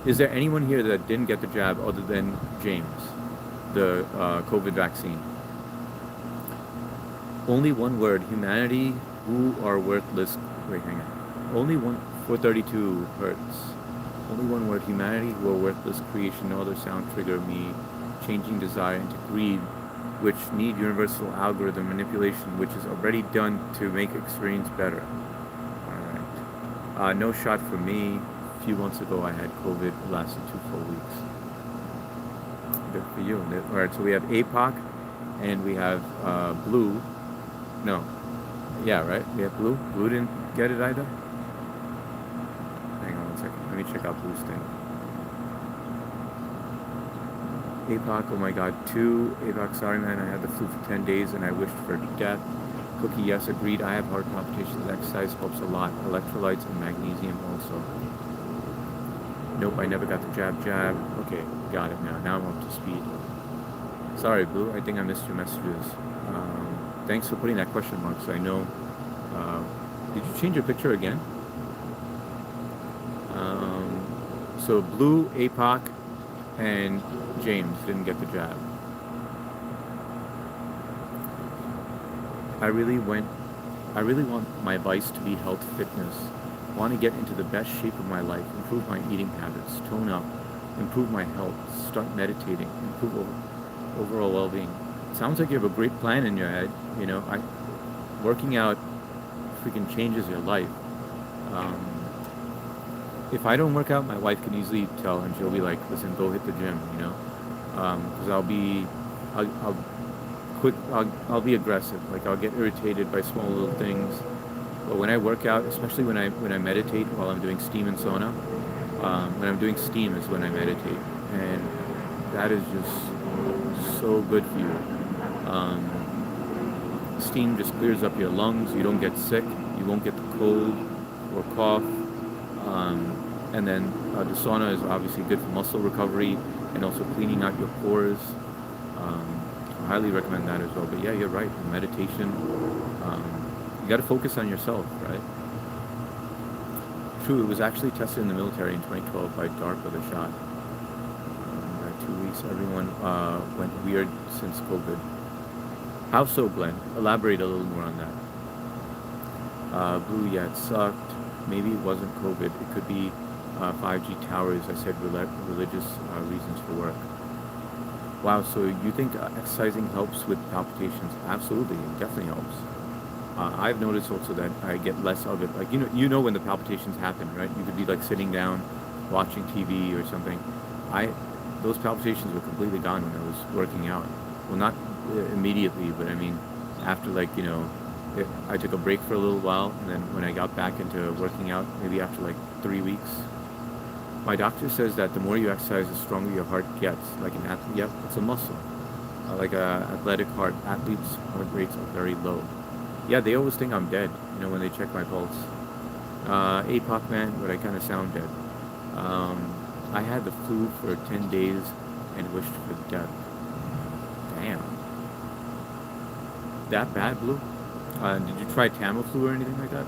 Is there anyone here that didn't get the jab other than James, the COVID vaccine? Only one word, humanity, who are worthless. Wait, hang on. Only one, 432 hertz. Only one word, humanity, who are worthless creation, no other sound trigger me, changing desire into greed, which need universal algorithm manipulation, which is already done to make experience better. Alright. No shot for me. A few months ago I had COVID, it lasted 2 full weeks. Good for you. Alright, so we have APOC and we have Blue. No. Yeah, right? We have Blue. Blue didn't get it either? Hang on one second. Let me check out Blue's thing. APOC, oh my god. 2, APOC, sorry man, I had the flu for 10 days and I wished for death. Cookie, yes, agreed. I have heart palpitations. Exercise helps a lot. Electrolytes and magnesium also. Nope, I never got the jab. Okay, got it now. Now I'm up to speed. Sorry, Blue. I think I missed your messages. Thanks for putting that question mark so I know. Uh, did you change your picture again? So Blue, APOC, and James didn't get the jab. I really want my vice to be health fitness. I want to get into the best shape of my life, improve my eating habits, tone up, improve my health, start meditating, improve overall well-being. Sounds like you have a great plan in your head. You know, working out freaking changes your life. Um, if I don't work out, my wife can easily tell, and she'll be like, "Listen, go hit the gym," you know, because I'll be aggressive. Like I'll get irritated by small little things. But when I work out, especially when I meditate while I'm doing steam and sauna, when I'm doing steam is when I meditate, and that is just so good for you. Steam just clears up your lungs. You don't get sick. You won't get the cold or cough. And then the sauna is obviously good for muscle recovery and also cleaning out your pores. I highly recommend that as well. But yeah, you're right. Meditation. You got to focus on yourself, right? True. It was actually tested in the military in 2012 by DARPA, the shot. By 2 weeks, everyone went weird since COVID. How so, Glenn? Elaborate a little more on that. Blue, yeah, it sucked. Maybe it wasn't COVID. It could be 5G towers. I said religious reasons for work. Wow, so you think exercising helps with palpitations? Absolutely, it definitely helps. I've noticed also that I get less of it. Like you know when the palpitations happen, right? You could be like sitting down, watching TV or something. Those palpitations were completely gone when I was working out. Well, not immediately, but I mean, after I took a break for a little while, and then when I got back into working out, maybe after like 3 weeks, my doctor says that the more you exercise, the stronger your heart gets. Like an athlete, yep, it's a muscle. Like a athletic heart, athletes' heart rates are very low. Yeah, they always think I'm dead, when they check my pulse. APOC man, but I kind of sound dead. I had the flu for 10 days and wished for death. Damn. That bad, Blue? Did you try Tamiflu or anything like that?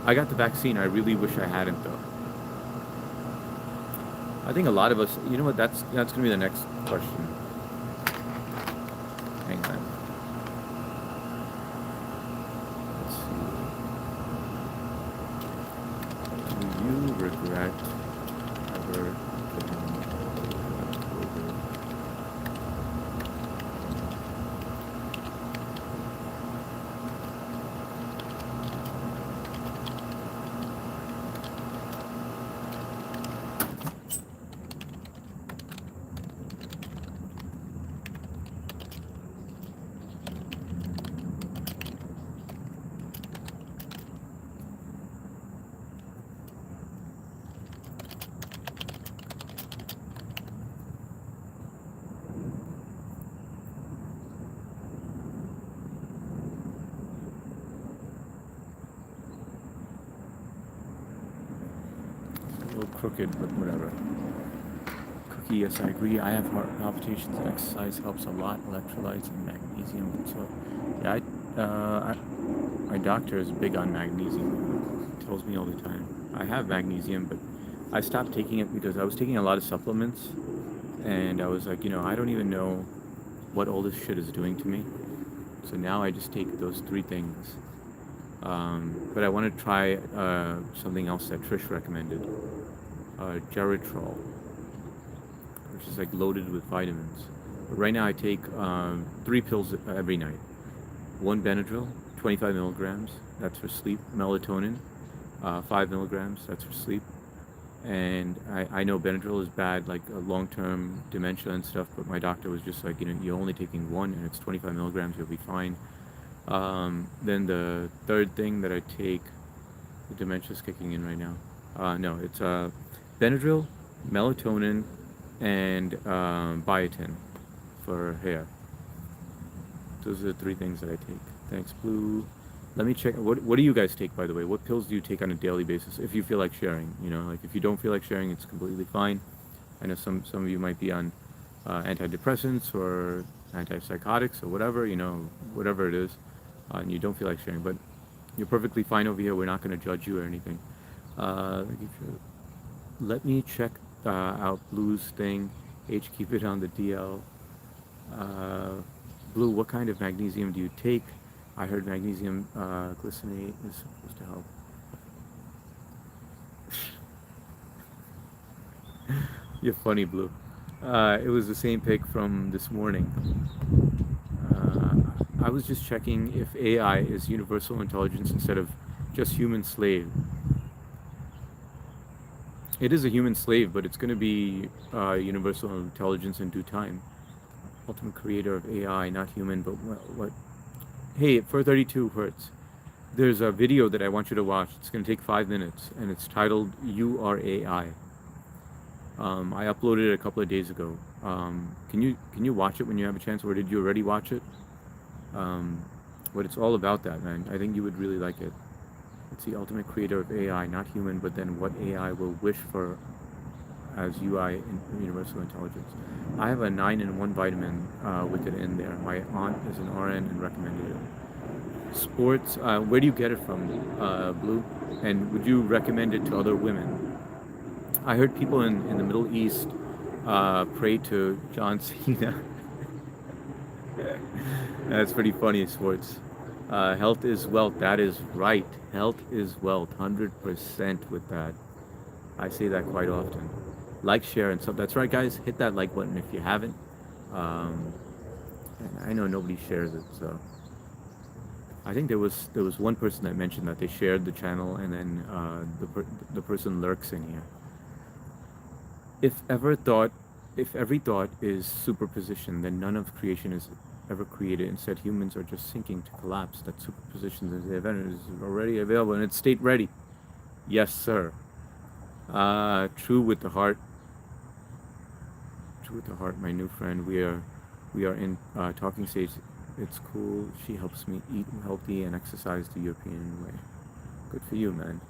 I got the vaccine. I really wish I hadn't, though. I think a lot of us, you know what, that's going to be the next question. Hang on. Let's see. Do you regret ever getting COVID? Crooked, but whatever. Cookie, yes, I agree. I have heart palpitations. Exercise helps a lot. Electrolytes and magnesium. So, yeah, my doctor is big on magnesium. He tells me all the time. I have magnesium, but I stopped taking it because I was taking a lot of supplements, and I was like, I don't even know what all this shit is doing to me. So now I just take those 3 things. But I want to try something else that Trish recommended. Geritol, which is like loaded with vitamins. But right now I take 3 pills every night. 1 Benadryl, 25 milligrams, that's for sleep. Melatonin, 5 milligrams, that's for sleep. And I know Benadryl is bad, like long-term dementia and stuff, but my doctor was just like, you're only taking 1 and it's 25 milligrams, you'll be fine. Then the third thing that I take, the dementia's kicking in right now. No, it's Benadryl, melatonin, and biotin. for hair. Those are the three things that I take. Thanks, Blue. Let me check. What do you guys take, by the way? What pills do you take on a daily basis if you feel like sharing? You know, like if you don't feel like sharing, it's completely fine. I know some of you might be on antidepressants or antipsychotics or whatever, you know, whatever it is, and you don't feel like sharing. But you're perfectly fine over here. We're not going to judge you or anything. Let me check out Blue's thing. H, keep it on the DL. Uh, Blue, what kind of magnesium do you take? I heard magnesium glycinate is supposed to help. You're funny, Blue. It was the same pic from this morning. I was just checking if AI is universal intelligence instead of just human slave. It is a human slave, but it's going to be universal intelligence in due time. Ultimate creator of AI, not human, but what? Hey, for 32 hertz, there's a video that I want you to watch. It's going to take 5 minutes, and it's titled "You Are AI." I uploaded it a couple of days ago. Can you watch it when you have a chance, or did you already watch it? But it's all about that, man. I think you would really like it. It's the ultimate creator of AI, not human, but then what AI will wish for as UI in universal intelligence. I have a 9-in-1 vitamin with it in there. My aunt is an RN and recommended it. Sports, where do you get it from, Blue? And would you recommend it to other women? I heard people in the Middle East pray to John Cena. That's pretty funny, Sports. Health is wealth. That is right. Health is wealth. 100% with that. I say that quite often. Like, share, and stuff. That's right, guys. Hit that like button if you haven't. And I know nobody shares it, so I think there was one person that mentioned that they shared the channel, and then the person lurks in here. If every thought is superposition, then none of creation is ever created. Instead, humans are just sinking to collapse. That superposition is the event is already available and it's state ready. Yes, sir. True with the heart. True with the heart, my new friend. We are in talking stage. It's cool. She helps me eat healthy and exercise the European way. Good for you, man.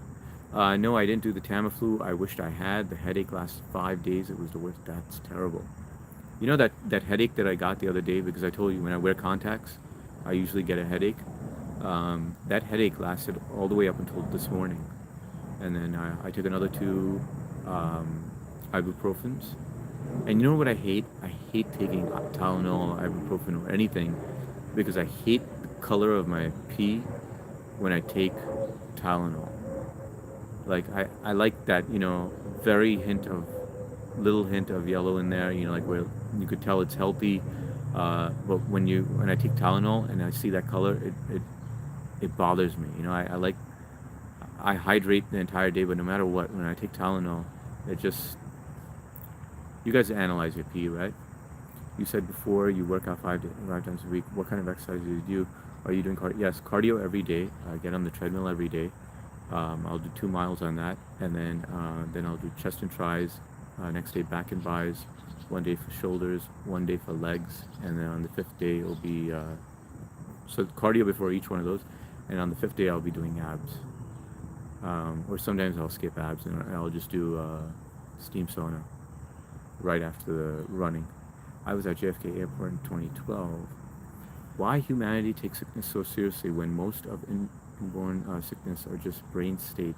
No, I didn't do the Tamiflu. I wished I had. The headache lasted 5 days. It was the worst. That's terrible. You know that headache that I got the other day, because I told you when I wear contacts, I usually get a headache. That headache lasted all the way up until this morning. And then I took another 2 ibuprofens. And you know what I hate? I hate taking Tylenol, ibuprofen, or anything, because I hate the color of my pee when I take Tylenol. Like, I like that, you know, little hint of yellow in there, you know, like where you could tell it's healthy. But when I take Tylenol and I see that color, it bothers me. You know, I hydrate the entire day, but no matter what, when I take Tylenol, it just, you guys analyze your pee, right? You said before you work out 5 times a week. What kind of exercise do you do? Are you doing cardio? Yes, cardio every day. I get on the treadmill every day. I'll do 2 miles on that, and then I'll do chest and tris. Next day back and bis. 1 day for shoulders, 1 day for legs, and then on the 5th day it'll be so cardio before each one of those, and on the 5th day I'll be doing abs. Or sometimes I'll skip abs and I'll just do steam sauna right after the running. I was at JFK Airport in 2012. Why humanity takes sickness so seriously when most of inborn sickness are just brain state?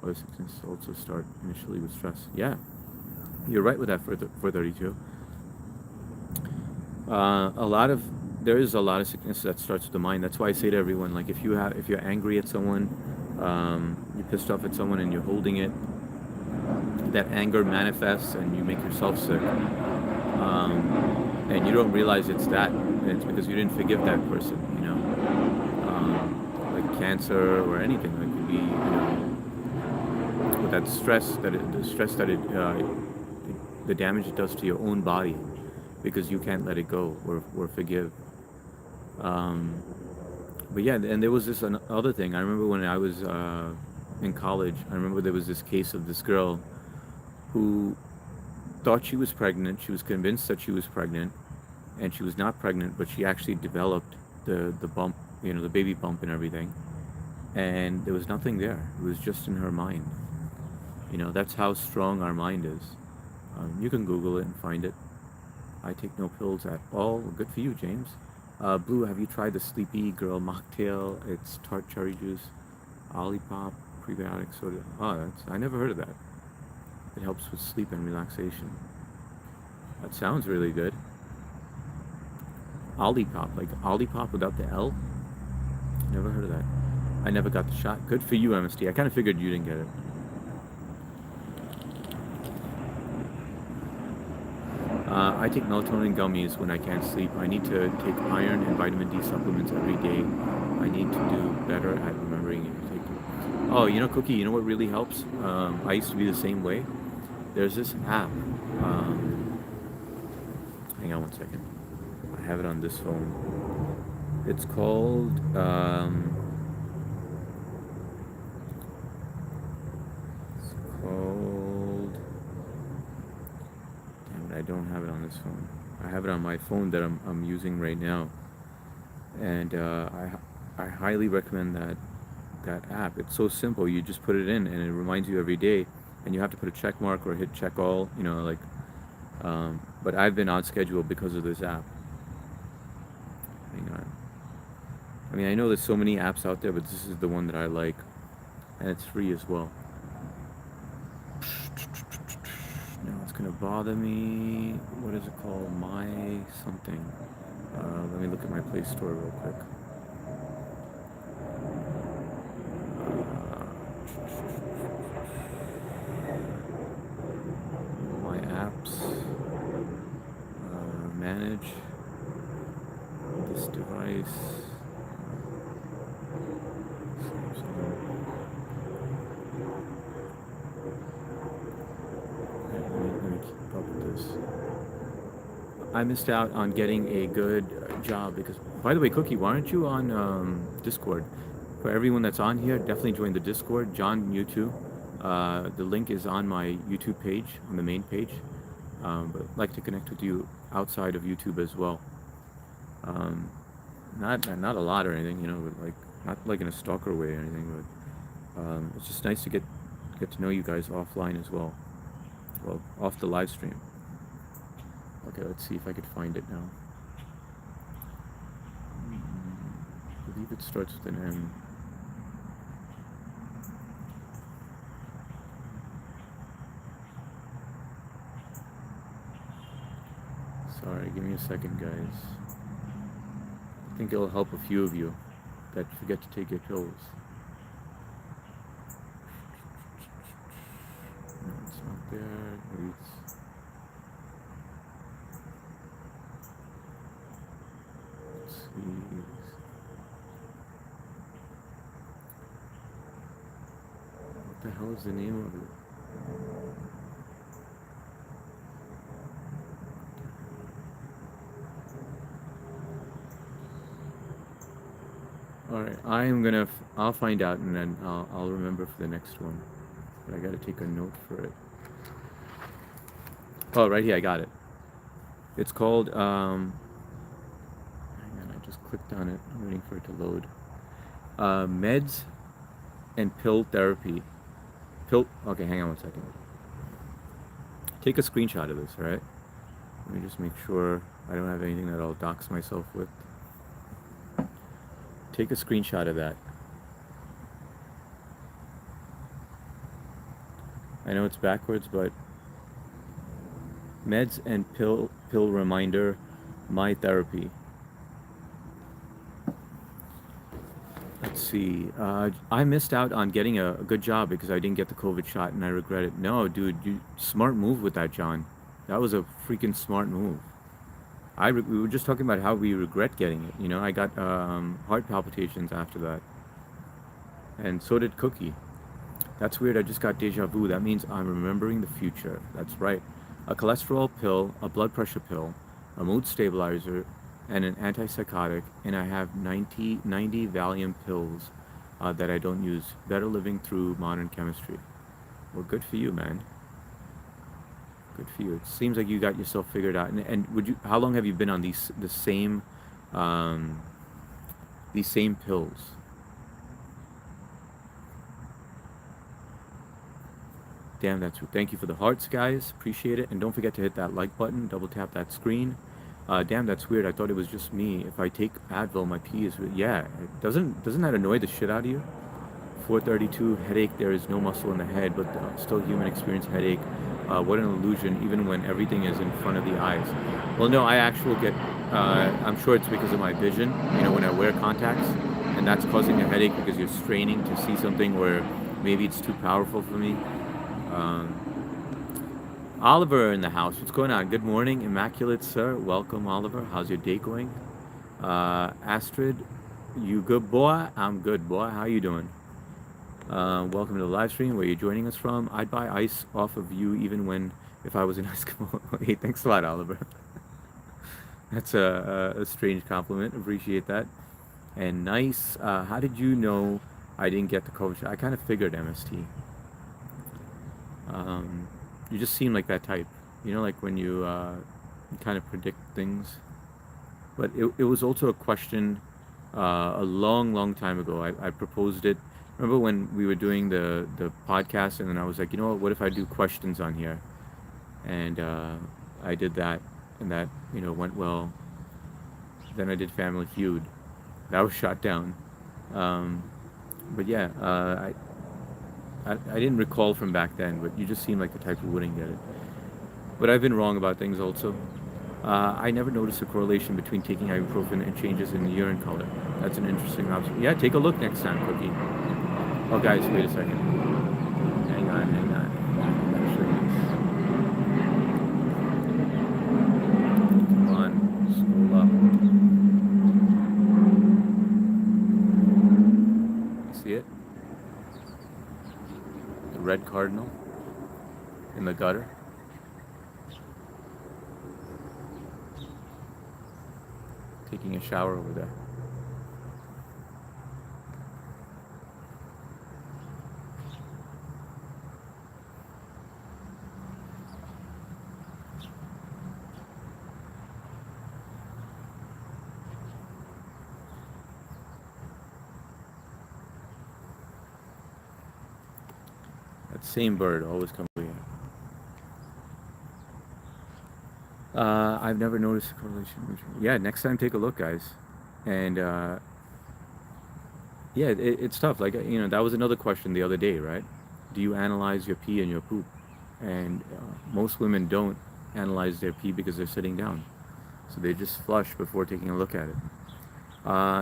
Other sickness also start initially with stress. Yeah, you're right with that for 32. There is a lot of sickness that starts with the mind. That's why I say to everyone, like, if you're angry at someone, you're pissed off at someone and you're holding it, that anger manifests and you make yourself sick. And you don't realize it's that, and it's because you didn't forgive that person, you know. Like cancer or anything, like, could be, you know, with that stress the damage it does to your own body, because you can't let it go or forgive. But yeah, and there was this other thing. I remember when I was in college, I remember there was this case of this girl who thought she was pregnant. She was convinced that she was pregnant, and she was not pregnant, but she actually developed the bump, the baby bump and everything, and there was nothing there. It was just in her mind. That's how strong our mind is. You can Google it and find it. I take no pills at all. Good for you, James. Blue, have you tried the Sleepy Girl mocktail? It's tart cherry juice, Olipop, prebiotic soda. Oh, I never heard of that. It helps with sleep and relaxation. That sounds really good. Olipop, like Olipop without the L? Never heard of that. I never got the shot. Good for you, MST. I kind of figured you didn't get it. I take melatonin gummies when I can't sleep. I need to take iron and vitamin D supplements every day. I need to do better at remembering to take them. Oh, Cookie, you know what really helps? I used to be the same way. There's this app. Hang on one second. I have it on this phone. It's called... I don't have it on this phone. I have it on my phone that I'm using right now, and I highly recommend that app. It's so simple. You just put it in, and it reminds you every day. And you have to put a check mark or hit check all. But I've been on schedule because of this app. Hang on. I mean, I know there's so many apps out there, but this is the one that I like, and it's free as well. Now it's gonna bother me. What is it called? My something. Let me look at my Play Store real quick. My apps. Manage this device. I missed out on getting a good job because, by the way, Cookie, why aren't you on Discord? For everyone that's on here, definitely join the Discord. John, you too. The link is on my YouTube page, on the main page. But I'd like to connect with you outside of YouTube as well. Not a lot or anything, but not like in a stalker way or anything. But it's just nice to get to know you guys offline as well. Well, off the live stream. Okay, let's see if I could find it now. I believe it starts with an M. Sorry, give me a second, guys. I think it'll help a few of you that forget to take your pills. No, it's not there. Maybe it's... What the hell is the name of it? Alright, I'll find out and then I'll remember for the next one. But I gotta take a note for it. Oh, right here, I got it. It's called, hang on, I just clicked on it. I'm waiting for it to load. Meds and pill therapy. Okay, hang on one second. Take a screenshot of this, alright? Let me just make sure I don't have anything that I'll dox myself with. Take a screenshot of that. I know it's backwards, but meds and pill reminder, my therapy. Let's see. I missed out on getting a good job because I didn't get the COVID shot, and I regret it. No, dude, smart move with that, John. That was a freaking smart move. We were just talking about how we regret getting it. I got heart palpitations after that, and so did Cookie. That's weird. I just got deja vu. That means I'm remembering the future. That's right. A cholesterol pill, a blood pressure pill, a mood stabilizer, and an antipsychotic, and I have 90 Valium pills that I don't use. Better living through modern chemistry. Well, good for you, man. Good for you. It seems like you got yourself figured out. And would you? How long have you been on um, these same pills? Damn, that's. Thank you for the hearts, guys. Appreciate it. And don't forget to hit that like button. Double tap that screen. Damn, that's weird. I thought it was just me. If I take Advil, my pee is. Yeah. Doesn't that annoy the shit out of you? 432 headache. There is no muscle in the head, but still human experience headache. What an illusion, even when everything is in front of the eyes. Well, no, I actually get. I'm sure it's because of my vision. You know, when I wear contacts, and that's causing a headache because you're straining to see something where maybe it's too powerful for me. Um, Oliver in the house. What's going on? Good morning, Immaculate Sir. Welcome, Oliver. How's your day going? Astrid, you good boy? I'm good boy. How you doing? Welcome to the live stream. Where you're joining us from? I'd buy ice off of you even when if I was in Eskimo. Hey, thanks a lot, Oliver. That's a strange compliment. Appreciate that. And nice. How did you know I didn't get the COVID shot? I kind of figured, MST. You just seem like that type. You know, like when you kind of predict things. But it was also a question a long time ago. I proposed it. Remember when we were doing the podcast, and then I was like, you know what if I do questions on here? And I did that, and that, you know, went well. Then I did Family Feud. That was shot down. But yeah, I didn't recall from back then, but you just seem like the type who wouldn't get it. But I've been wrong about things also. I never noticed a correlation between taking ibuprofen and changes in the urine color. That's an interesting observation. Yeah, take a look next time, Cookie. Oh, guys, wait a second. Hang on. Come on, scroll up. You see it? The red cardinal in the gutter. Taking a shower over there. That same bird always comes here. I've never noticed a correlation. Yeah, next time take a look, guys. And yeah, it's tough. Like, you know, that was another question the other day, right? Do you analyze your pee and your poop? And most women don't analyze their pee because they're sitting down. So they just flush before taking a look at it.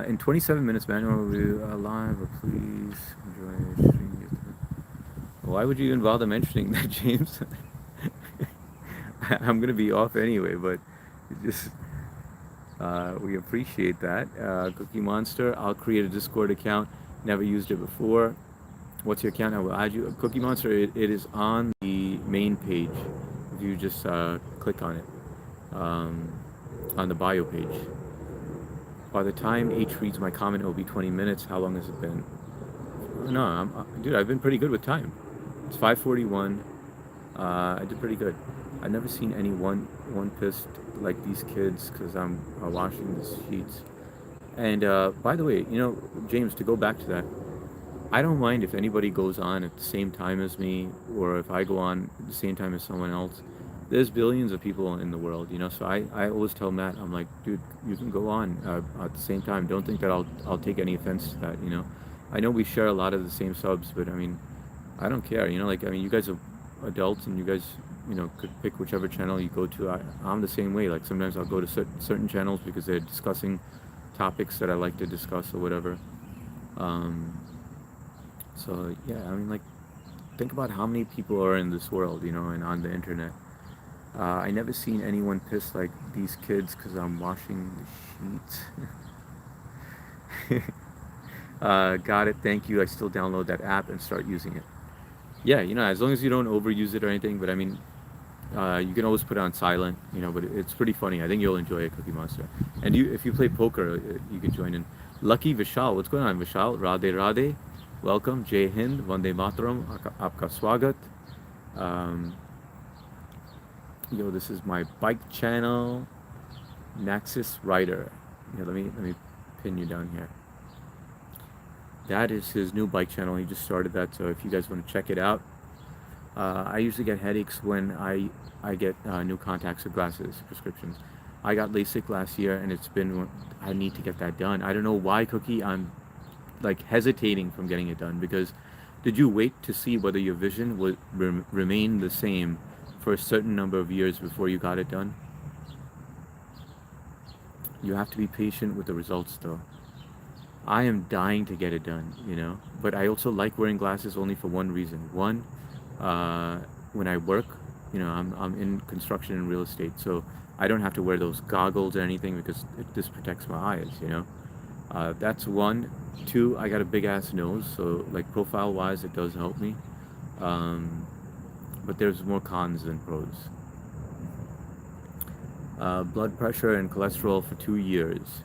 In 27 minutes, Manuel will be live, but please enjoy your stream. Why would you even bother mentioning that, James? I'm gonna be off anyway, but just we appreciate that. Cookie Monster, I'll create a Discord account. Never used it before. What's your account? I will add you. Cookie Monster, it is on the main page. If you just click on it, on the bio page. By the time H reads my comment, it will be 20 minutes. How long has it been? No, dude, I've been pretty good with time. It's 5:41. I did pretty good. I've never seen anyone pissed like these kids because I'm washing the sheets. And by the way, you know, James, to go back to that, I don't mind if anybody goes on at the same time as me, or if I go on at the same time as someone else. There's billions of people in the world, you know. So I always tell Matt, I'm like, dude, you can go on at the same time. Don't think that I'll take any offense to that, you know. I know we share a lot of the same subs, but I mean, I don't care, you know. Like, I mean, you guys are adults, and you guys, you know, could pick whichever channel you go to. I'm the same way. Like, sometimes I'll go to certain channels because they're discussing topics that I like to discuss or whatever. So yeah, I mean, like, think about how many people are in this world, you know, and on the internet. I never seen anyone piss like these kids because I'm washing the sheets. Got it. Thank you. I still download that app and start using it. Yeah, you know, as long as you don't overuse it or anything. But I mean, you can always put it on silent, you know. But it's pretty funny. I think you'll enjoy it, Cookie Monster. And if you play poker, you can join in. Lucky Vishal, what's going on, Vishal? Radhe Radhe, welcome. Jai Hind, Vande Mataram, Aapka Swagat. Yo, this is my bike channel, Naxis Rider. Yeah, let me pin you down here. That is his new bike channel. He just started that, so if you guys want to check it out. I usually get headaches when I get new contacts or glasses prescriptions. I got LASIK last year, and I need to get that done. I don't know why, Cookie. I'm like hesitating from getting it done because did you wait to see whether your vision would remain the same for a certain number of years before you got it done? You have to be patient with the results, though. I am dying to get it done, but I also like wearing glasses only for one reason. One, uh, when I work, I'm in construction and real estate, so I don't have to wear those goggles or anything because this protects my eyes. That's one. Two, I got a big ass nose, so like profile wise, it does help me. Um, but there's more cons than pros. Blood pressure and cholesterol for 2 years.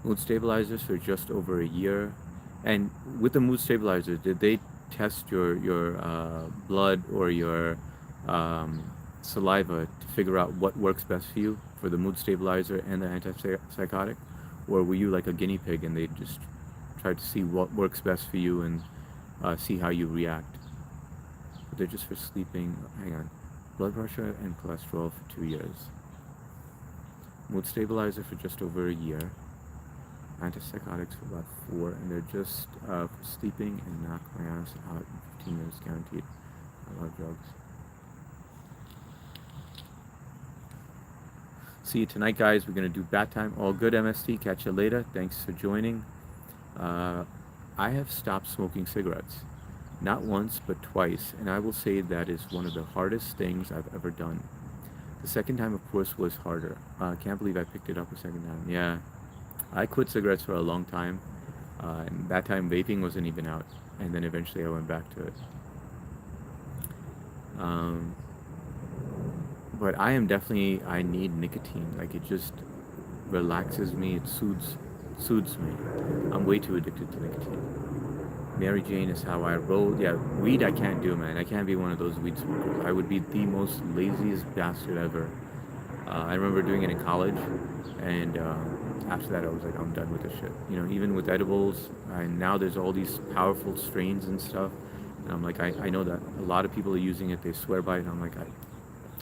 Mood stabilizers for just over a year. And with the mood stabilizer, did they test your blood or your saliva to figure out what works best for you for the mood stabilizer and the antipsychotic? Or were you like a guinea pig and they just tried to see what works best for you and see how you react? But they're just for sleeping. Hang on. Blood pressure and cholesterol for 2 years. Mood stabilizer for just over a year. Antipsychotics for about 4, and they're just for sleeping and knock my ass out in 15 minutes guaranteed. I love drugs. See you tonight, guys. We're going to do bat time. All good, MST. Catch you later. Thanks for joining. I have stopped smoking cigarettes. Not once, but twice, and I will say that is one of the hardest things I've ever done. The second time, of course, was harder. Can't believe I picked it up a second time. Yeah, I quit cigarettes for a long time, and that time vaping wasn't even out, and then eventually I went back to it. But I need nicotine. Like, it just relaxes me, it soothes me. I'm way too addicted to nicotine. Mary Jane is how I roll. Yeah, weed I can't do, man. I can't be one of those weed smokers. I would be the most laziest bastard ever. I remember doing it in college, and after that I was like, I'm done with this shit. Even with edibles, and now there's all these powerful strains and stuff, and I'm like, I know that a lot of people are using it, they swear by it, and I'm like,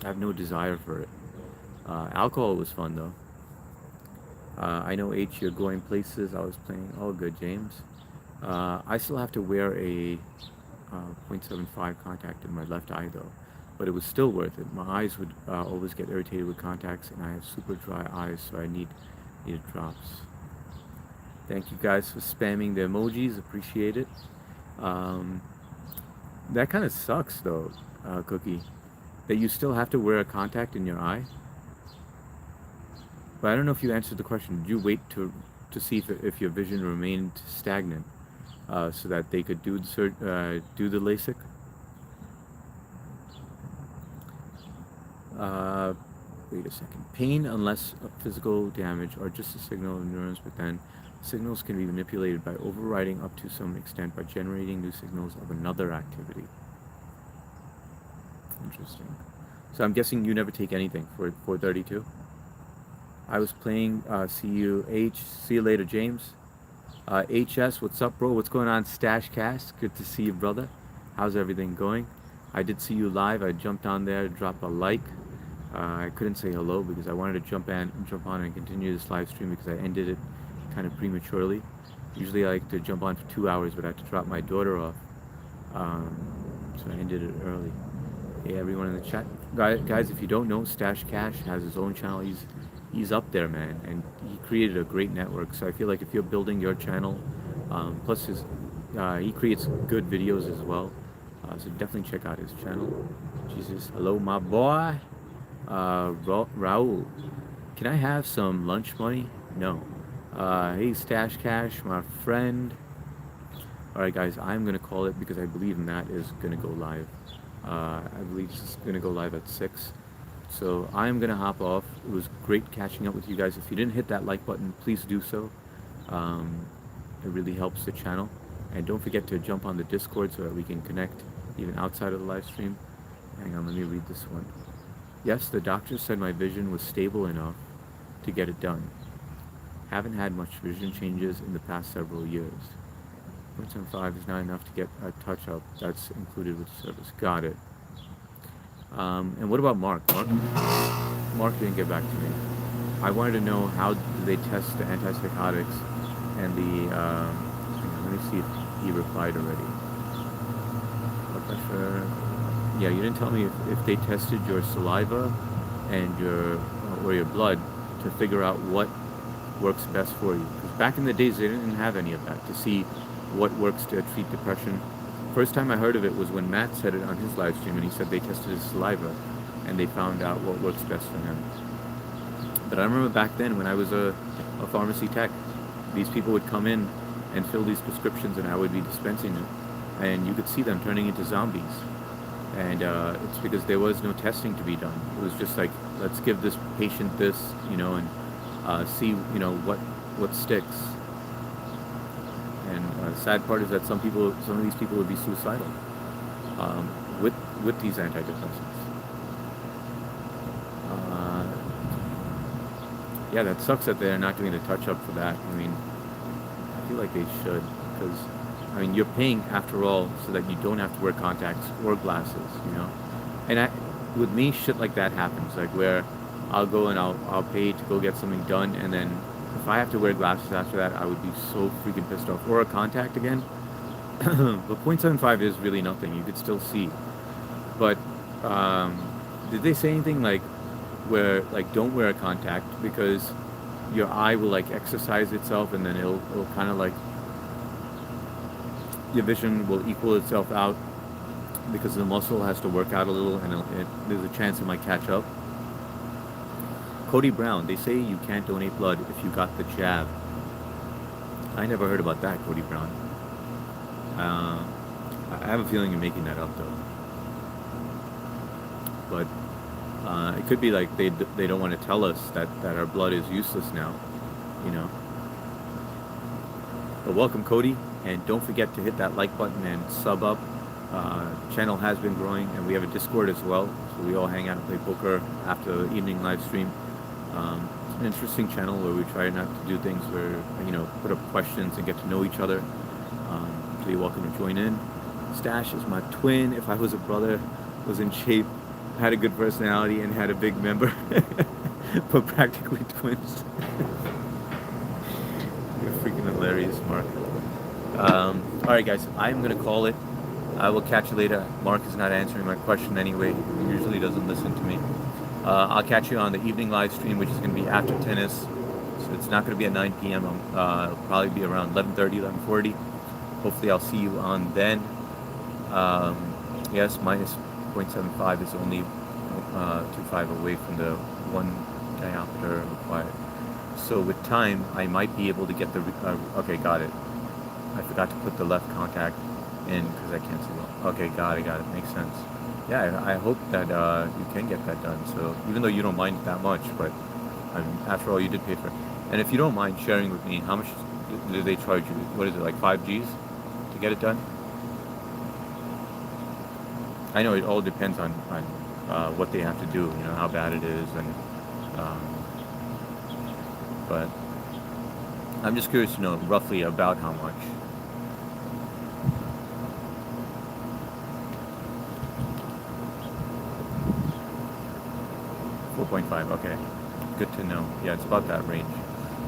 I have no desire for it. Alcohol was fun, though. I know H, you're going places. I was playing. All good, James. I still have to wear a 0.75 contact in my left eye, though. But it was still worth it. My eyes would always get irritated with contacts, and I have super dry eyes, so I needed drops. Thank you guys for spamming the emojis. Appreciate it. That kind of sucks, though, Cookie, that you still have to wear a contact in your eye. But I don't know if you answered the question. Did you wait to see if your vision remained stagnant so that they could do the LASIK? Wait a second. Pain, unless physical damage, or just a signal of neurons, but then signals can be manipulated by overriding up to some extent by generating new signals of another activity. Interesting. So I'm guessing you never take anything for 432? I was playing, see you, H. See you later, James. HS, what's up, bro? What's going on, Stash Cast? Good to see you, brother. How's everything going? I did see you live. I jumped on there to drop a like. I couldn't say hello because I wanted to jump on and continue this live stream because I ended it kind of prematurely. Usually I like to jump on for 2 hours, but I had to drop my daughter off. So I ended it early. Hey, everyone in the chat. Guys, if you don't know, Stash Cash has his own channel. He's up there, man, and he created a great network. So I feel like if you're building your channel, plus he creates good videos as well. So definitely check out his channel. Jesus, hello, my boy, Raul. Can I have some lunch money? No. Hey, Stash Cash, my friend. All right, guys, I'm gonna call it because I believe Matt is gonna go live. I believe it's gonna go live at 6. So I'm gonna hop off. It was great catching up with you guys. If you didn't hit that like button, please do so. It really helps the channel. And don't forget to jump on the Discord so that we can connect even outside of the live stream. Hang on, let me read this one. Yes, the doctor said my vision was stable enough to get it done. Haven't had much vision changes in the past several years. 0.75 is not enough to get a touch-up. That's included with the service. Got it. And what about Mark? Mark didn't get back to me. I wanted to know how do they test the antipsychotics and the. Hang on, let me see if he replied already. Blood pressure. Yeah, you didn't tell me if they tested your saliva and your blood to figure out what works best for you. Because back in the days, they didn't have any of that to see what works to treat depression. First time I heard of it was when Matt said it on his live stream, and he said they tested his saliva and they found out what works best for him. But I remember back then when I was a pharmacy tech, these people would come in and fill these prescriptions and I would be dispensing it. And you could see them turning into zombies. And it's because there was no testing to be done. It was just like, let's give this patient this, and see, what sticks. And the sad part is that some of these people would be suicidal with these antidepressants. Yeah, that sucks that they're not doing the touch-up for that. I mean, I feel like they should, because, I mean, you're paying, after all, so that you don't have to wear contacts or glasses. And with me, shit like that happens, like where I'll go and I'll pay to go get something done, and then if I have to wear glasses after that, I would be so freaking pissed off. Or a contact again. But 0.75 is really nothing. You could still see. But did they say anything like where, like, don't wear a contact because your eye will, like, exercise itself, and then it'll kind of like, your vision will equal itself out because the muscle has to work out a little, and there's a chance it might catch up. Cody Brown, they say you can't donate blood if you got the jab. I never heard about that, Cody Brown. I have a feeling you're making that up, though. But it could be like they don't want to tell us that our blood is useless now, But welcome, Cody, and don't forget to hit that like button and sub up. The channel has been growing, and we have a Discord as well, so we all hang out and play poker after the evening live stream. It's an interesting channel where we try not to do things where, put up questions and get to know each other. So you're welcome to join in. Stash is my twin. If I was a brother, was in shape, had a good personality, and had a big member, but practically twins. You're freaking hilarious, Mark. Alright guys, I'm going to call it. I will catch you later. Mark is not answering my question anyway. He usually doesn't listen to me. I'll catch you on the evening live stream, which is going to be after tennis. So it's not going to be at 9 p.m. It'll probably be around 11:30, 11:40. Hopefully I'll see you on then. Yes, minus 0.75 is only 2.5 away from the 1 diopter required. So with time, I might be able to get the... okay, got it. I forgot to put the left contact in because I can't see well. Okay, got it. Makes sense. Yeah, I hope that you can get that done. So even though you don't mind that much, but after all, you did pay for it. And if you don't mind sharing with me, how much do they charge you? What is it, like 5 Gs to get it done? I know it all depends on what they have to do, how bad it is, and but I'm just curious to know roughly about how much. $4.5, okay. Good to know. Yeah, it's about that range.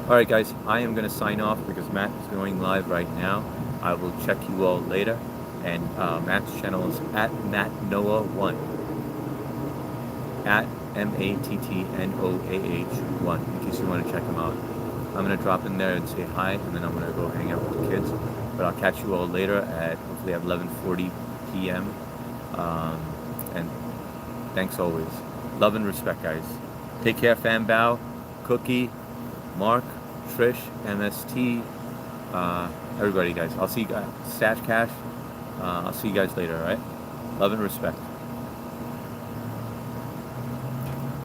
Alright guys, I am going to sign off because Matt is going live right now. I will check you all later. And Matt's channel is at MattNoah1. At MattNoah1, in case you want to check him out. I'm going to drop in there and say hi, and then I'm going to go hang out with the kids. But I'll catch you all later at hopefully at 11:40 p.m. And thanks always. Love and respect, guys. Take care, Fanbow, Cookie, Mark, Trish, MST, everybody, guys. I'll see you guys. Stash Cash. I'll see you guys later, alright? Love and respect.